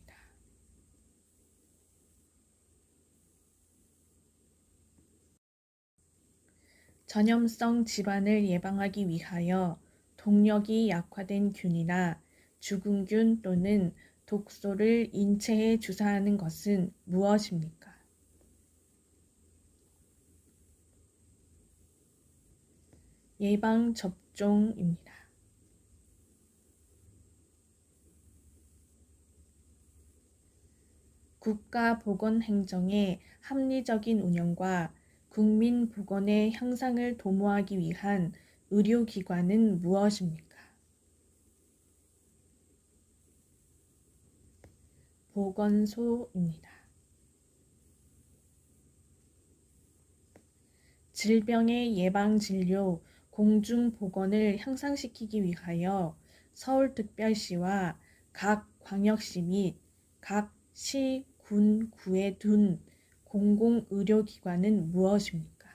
전염성 질환을 예방하기 위하여 동력이 약화된 균이나 죽은 균 또는 독소를 인체에 주사하는 것은 무엇입니까? 예방접종입니다. 국가보건행정의 합리적인 운영과 국민보건의 향상을 도모하기 위한 의료기관은 무엇입니까? 보건소입니다. 질병의 예방진료, 공중보건을 향상시키기 위하여 서울특별시와 각 광역시 및 각 시, 군, 구에 둔 공공의료기관은 무엇입니까?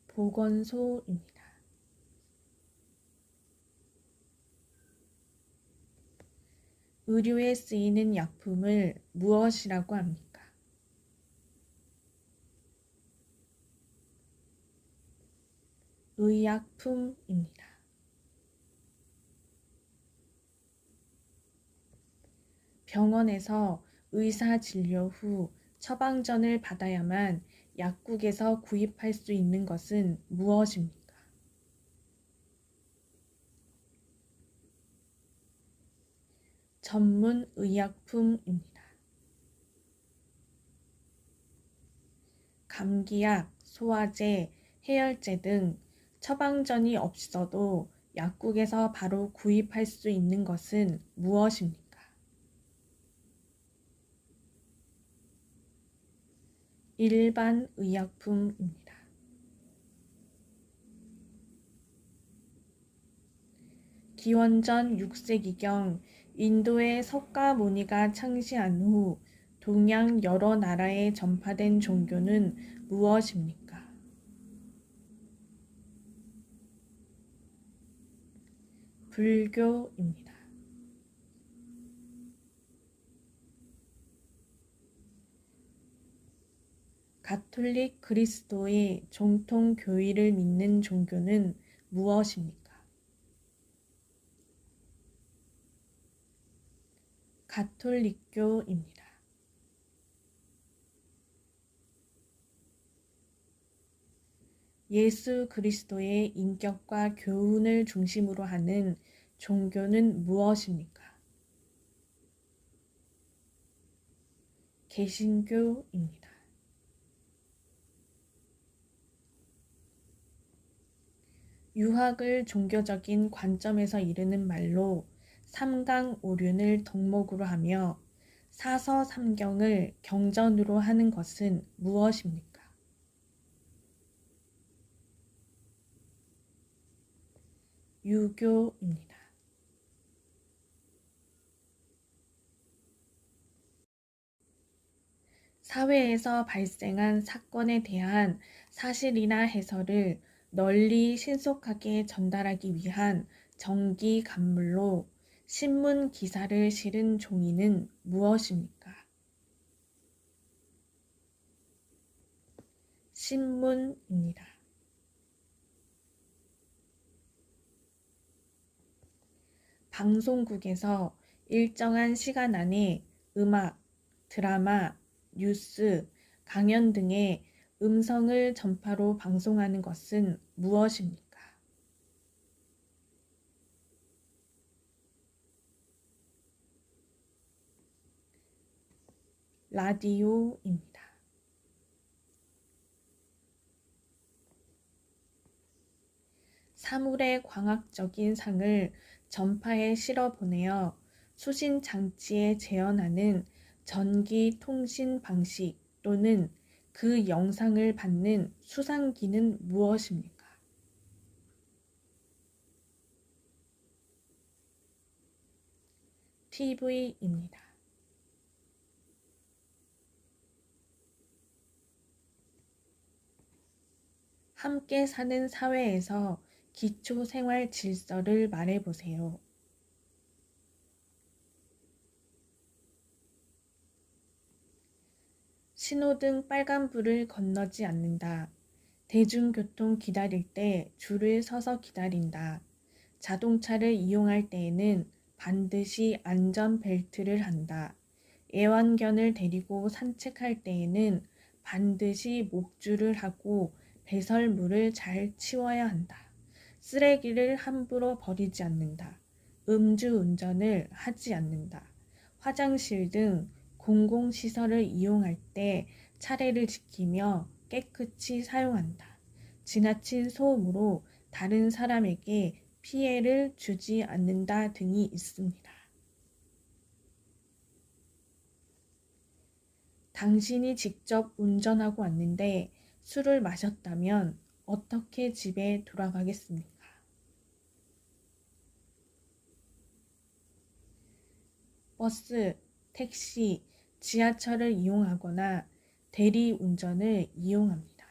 보건소입니다. 의료에 쓰이는 약품을 무엇이라고 합니까? 의약품입니다. 병원에서 의사 진료 후 처방전을 받아야만 약국에서 구입할 수 있는 것은 무엇입니까? 전문의약품입니다. 감기약, 소화제, 해열제 등 처방전이 없어도 약국에서 바로 구입할 수 있는 것은 무엇입니까? 일반 의약품입니다. 기원전 6세기경 인도의 석가모니가 창시한 후 동양 여러 나라에 전파된 종교는 무엇입니까? 불교입니다. 가톨릭 그리스도의 정통 교의를 믿는 종교는 무엇입니까? 가톨릭교입니다. 예수 그리스도의 인격과 교훈을 중심으로 하는 종교는 무엇입니까? 개신교입니다. 유학을 종교적인 관점에서 이르는 말로 삼강오륜을 덕목으로 하며 사서삼경을 경전으로 하는 것은 무엇입니까? 유교입니다. 사회에서 발생한 사건에 대한 사실이나 해설을 널리 신속하게 전달하기 위한 정기 간물로 신문 기사를 실은 종이는 무엇입니까? 신문입니다. 방송국에서 일정한 시간 안에 음악, 드라마, 뉴스, 강연 등의 음성을 전파로 방송하는 것은 무엇입니까? 라디오입니다. 사물의 광학적인 상을 전파에 실어 보내어 수신 장치에 재현하는 전기 통신 방식 또는 그 영상을 받는 수상기는 무엇입니까? TV입니다. 함께 사는 사회에서 기초 생활 질서를 말해보세요. 신호등 빨간불을 건너지 않는다. 대중교통 기다릴 때 줄을 서서 기다린다. 자동차를 이용할 때에는 반드시 안전벨트를 한다. 애완견을 데리고 산책할 때에는 반드시 목줄을 하고 배설물을 잘 치워야 한다. 쓰레기를 함부로 버리지 않는다. 음주운전을 하지 않는다. 화장실 등 공공시설을 이용할 때 차례를 지키며 깨끗이 사용한다. 지나친 소음으로 다른 사람에게 피해를 주지 않는다 등이 있습니다. 당신이 직접 운전하고 왔는데 술을 마셨다면 어떻게 집에 돌아가겠습니까? 버스, 택시, 지하철을 이용하거나 대리운전을 이용합니다.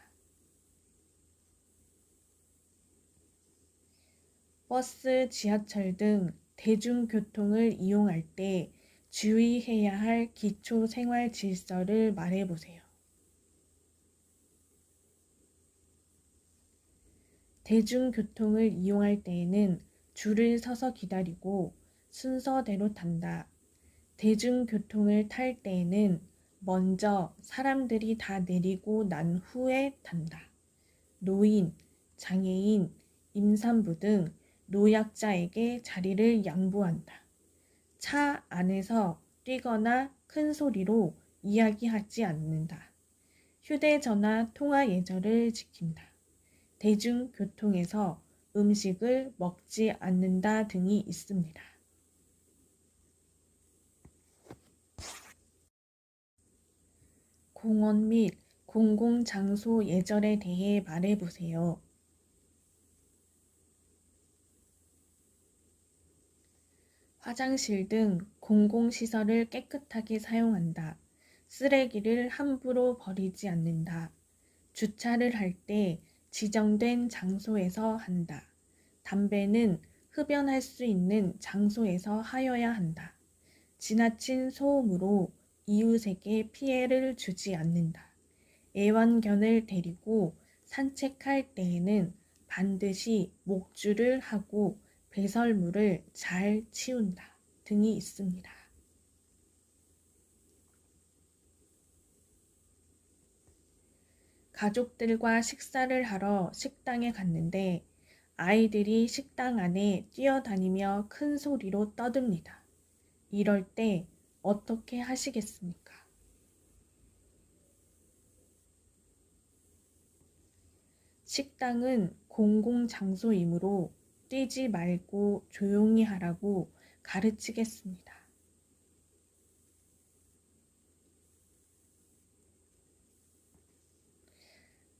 버스, 지하철 등 대중교통을 이용할 때 주의해야 할 기초 생활 질서를 말해보세요. 대중교통을 이용할 때에는 줄을 서서 기다리고 순서대로 탄다. 대중교통을 탈 때에는 먼저 사람들이 다 내리고 난 후에 탄다. 노인, 장애인, 임산부 등 노약자에게 자리를 양보한다. 차 안에서 뛰거나 큰 소리로 이야기하지 않는다. 휴대전화 통화 예절을 지킨다. 대중교통에서 음식을 먹지 않는다 등이 있습니다. 공원 및 공공장소 예절에 대해 말해보세요. 화장실 등 공공시설을 깨끗하게 사용한다. 쓰레기를 함부로 버리지 않는다. 주차를 할 때 지정된 장소에서 한다. 담배는 흡연할 수 있는 장소에서 하여야 한다. 지나친 소음으로 이웃에게 피해를 주지 않는다. 애완견을 데리고 산책할 때에는 반드시 목줄을 하고 배설물을 잘 치운다 등이 있습니다. 가족들과 식사를 하러 식당에 갔는데 아이들이 식당 안에 뛰어다니며 큰 소리로 떠듭니다. 이럴 때 어떻게 하시겠습니까? 식당은 공공장소이므로 뛰지 말고 조용히 하라고 가르치겠습니다.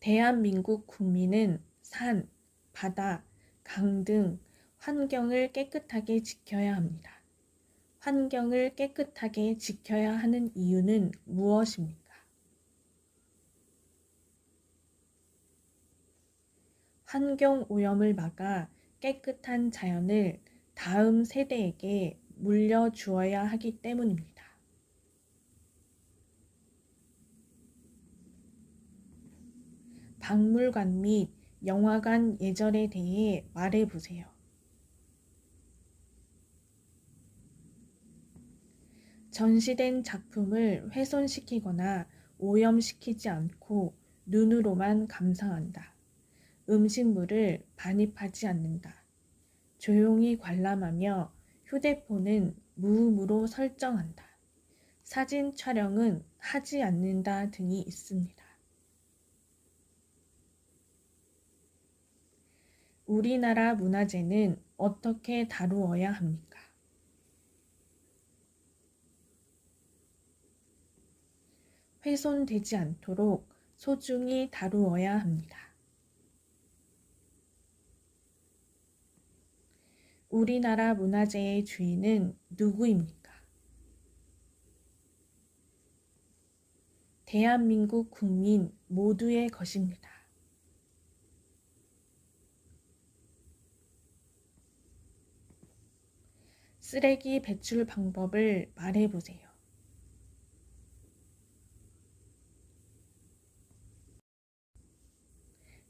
대한민국 국민은 산, 바다, 강 등 환경을 깨끗하게 지켜야 합니다. 환경을 깨끗하게 지켜야 하는 이유는 무엇입니까? 환경 오염을 막아 깨끗한 자연을 다음 세대에게 물려주어야 하기 때문입니다. 박물관 및 영화관 예절에 대해 말해보세요. 전시된 작품을 훼손시키거나 오염시키지 않고 눈으로만 감상한다. 음식물을 반입하지 않는다. 조용히 관람하며 휴대폰은 무음으로 설정한다. 사진 촬영은 하지 않는다 등이 있습니다. 우리나라 문화재는 어떻게 다루어야 합니까? 훼손되지 않도록 소중히 다루어야 합니다. 우리나라 문화재의 주인은 누구입니까? 대한민국 국민 모두의 것입니다. 쓰레기 배출 방법을 말해보세요.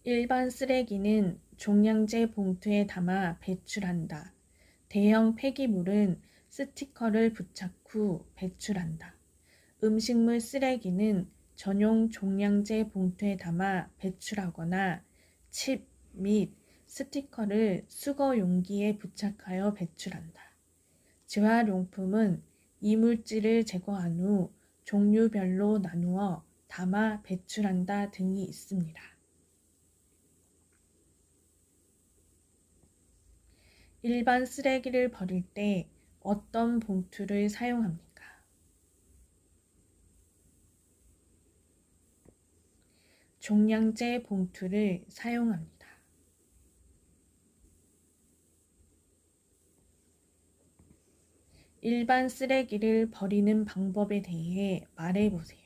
일반 쓰레기는 종량제 봉투에 담아 배출한다. 대형 폐기물은 스티커를 부착 후 배출한다. 음식물 쓰레기는 전용 종량제 봉투에 담아 배출하거나 칩 및 스티커를 수거 용기에 부착하여 배출한다. 재활용품은 이물질을 제거한 후 종류별로 나누어 담아 배출한다 등이 있습니다. 일반 쓰레기를 버릴 때 어떤 봉투를 사용합니까? 종량제 봉투를 사용합니다. 일반 쓰레기를 버리는 방법에 대해 말해보세요.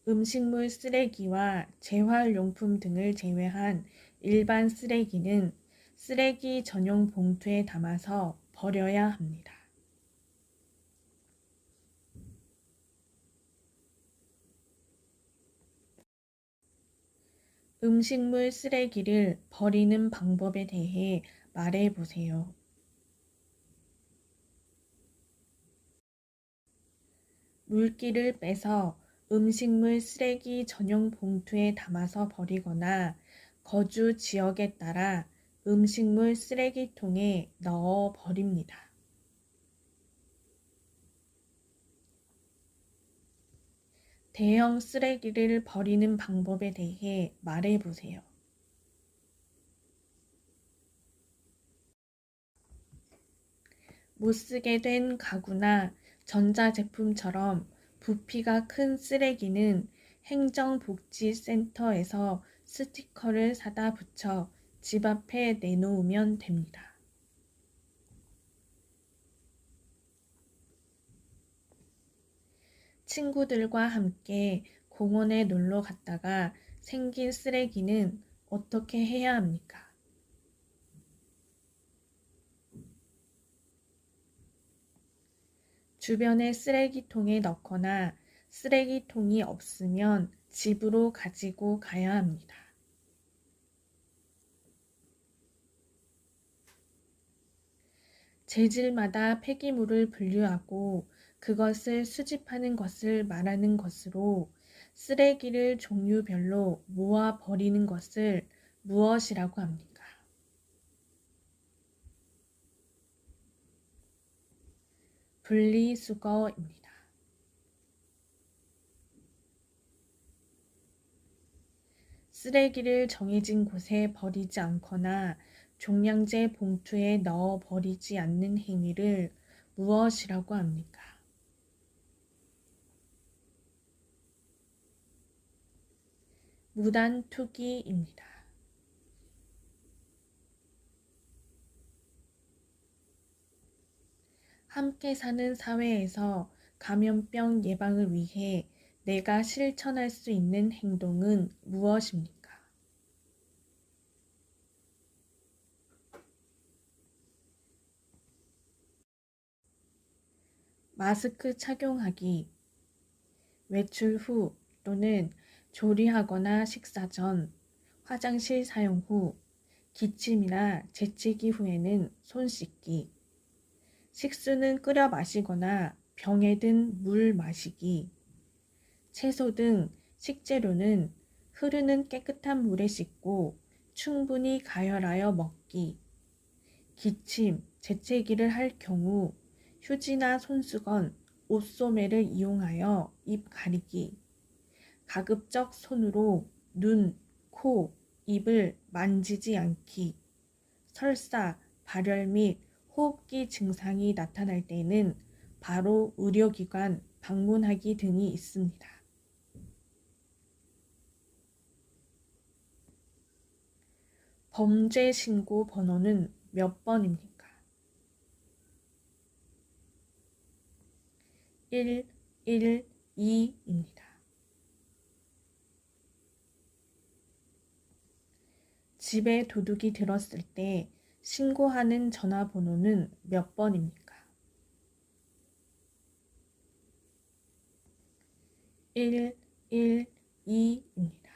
음식물 쓰레기와 재활용품 등을 제외한 일반 쓰레기는 쓰레기 전용 봉투에 담아서 버려야 합니다. 음식물 쓰레기를 버리는 방법에 대해 말해보세요. 물기를 빼서 음식물 쓰레기 전용 봉투에 담아서 버리거나 거주 지역에 따라 음식물 쓰레기통에 넣어 버립니다. 대형 쓰레기를 버리는 방법에 대해 말해보세요. 못쓰게 된 가구나 전자제품처럼 부피가 큰 쓰레기는 행정복지센터에서 스티커를 사다 붙여 집 앞에 내놓으면 됩니다. 친구들과 함께 공원에 놀러 갔다가 생긴 쓰레기는 어떻게 해야 합니까? 주변의 쓰레기통에 넣거나 쓰레기통이 없으면 집으로 가지고 가야 합니다. 재질마다 폐기물을 분류하고 그것을 수집하는 것을 말하는 것으로 쓰레기를 종류별로 모아 버리는 것을 무엇이라고 합니까? 분리수거입니다. 쓰레기를 정해진 곳에 버리지 않거나 종량제 봉투에 넣어 버리지 않는 행위를 무엇이라고 합니까? 무단투기입니다. 함께 사는 사회에서 감염병 예방을 위해 내가 실천할 수 있는 행동은 무엇입니까? 마스크 착용하기, 외출 후 또는 조리하거나 식사 전, 화장실 사용 후, 기침이나 재채기 후에는 손 씻기, 식수는 끓여 마시거나 병에 든 물 마시기, 채소 등 식재료는 흐르는 깨끗한 물에 씻고 충분히 가열하여 먹기, 기침, 재채기를 할 경우 휴지나 손수건, 옷소매를 이용하여 입 가리기, 가급적 손으로 눈, 코, 입을 만지지 않기, 설사, 발열 및 호흡기 증상이 나타날 때는 바로 의료기관 방문하기 등이 있습니다. 범죄 신고 번호는 몇 번입니까? 112입니다. 집에 도둑이 들었을 때 신고하는 전화번호는 몇 번입니까? 112입니다.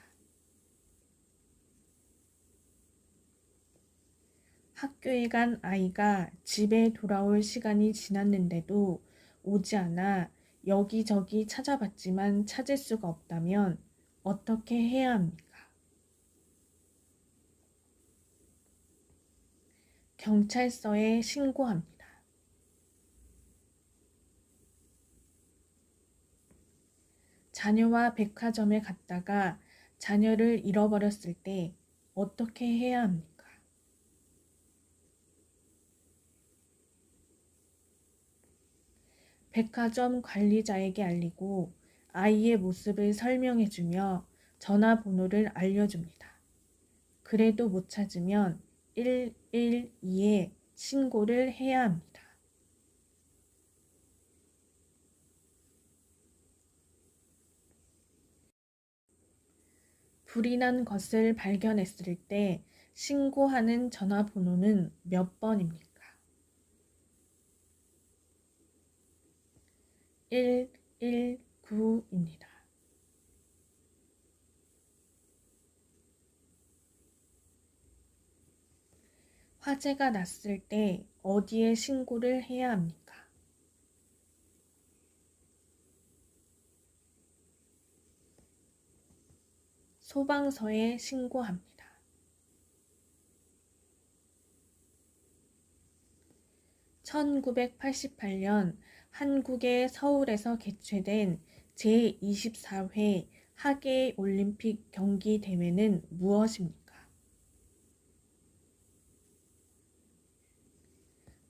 학교에 간 아이가 집에 돌아올 시간이 지났는데도 오지 않아 여기저기 찾아봤지만 찾을 수가 없다면 어떻게 해야 합니까? 경찰서에 신고합니다. 자녀와 백화점에 갔다가 자녀를 잃어버렸을 때 어떻게 해야 합니까? 백화점 관리자에게 알리고 아이의 모습을 설명해주며 전화번호를 알려줍니다. 그래도 못 찾으면 112에 신고를 해야 합니다. 불이 난 것을 발견했을 때 신고하는 전화번호는 몇 번입니까? 119입니다. 화재가 났을 때 어디에 신고를 해야 합니까? 소방서에 신고합니다. 1988년 한국의 서울에서 개최된 제24회 하계 올림픽 경기 대회는 무엇입니까?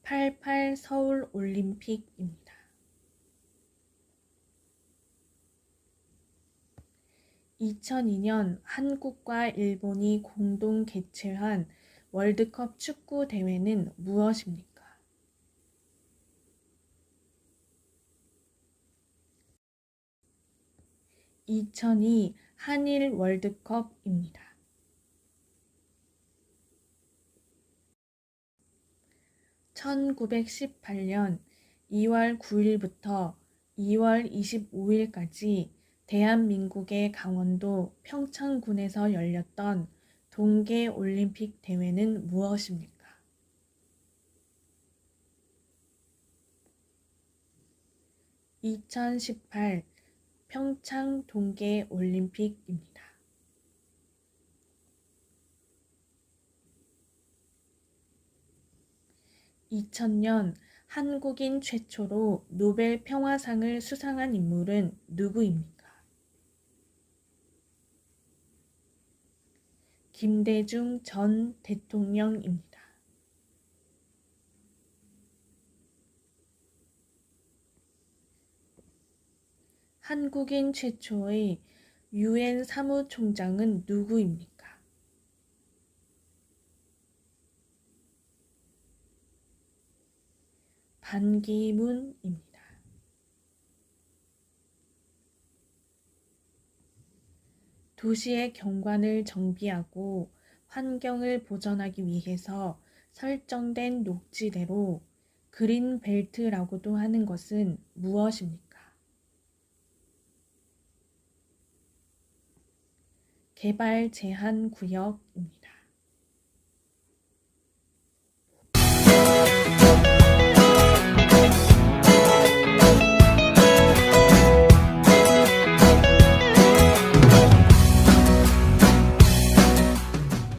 88 서울 올림픽입니다. 2002년 한국과 일본이 공동 개최한 월드컵 축구 대회는 무엇입니까? 2002 한일 월드컵입니다. 1918년 2월 9일부터 2월 25일까지 대한민국의 강원도 평창군에서 열렸던 동계올림픽 대회는 무엇입니까? 2018 평창 동계올림픽입니다. 2000년 한국인 최초로 노벨 평화상을 수상한 인물은 누구입니까? 김대중 전 대통령입니다. 한국인 최초의 유엔 사무총장은 누구입니까? 반기문입니다. 도시의 경관을 정비하고 환경을 보전하기 위해서 설정된 녹지대로 그린벨트라고도 하는 것은 무엇입니까? 개발 제한 구역입니다.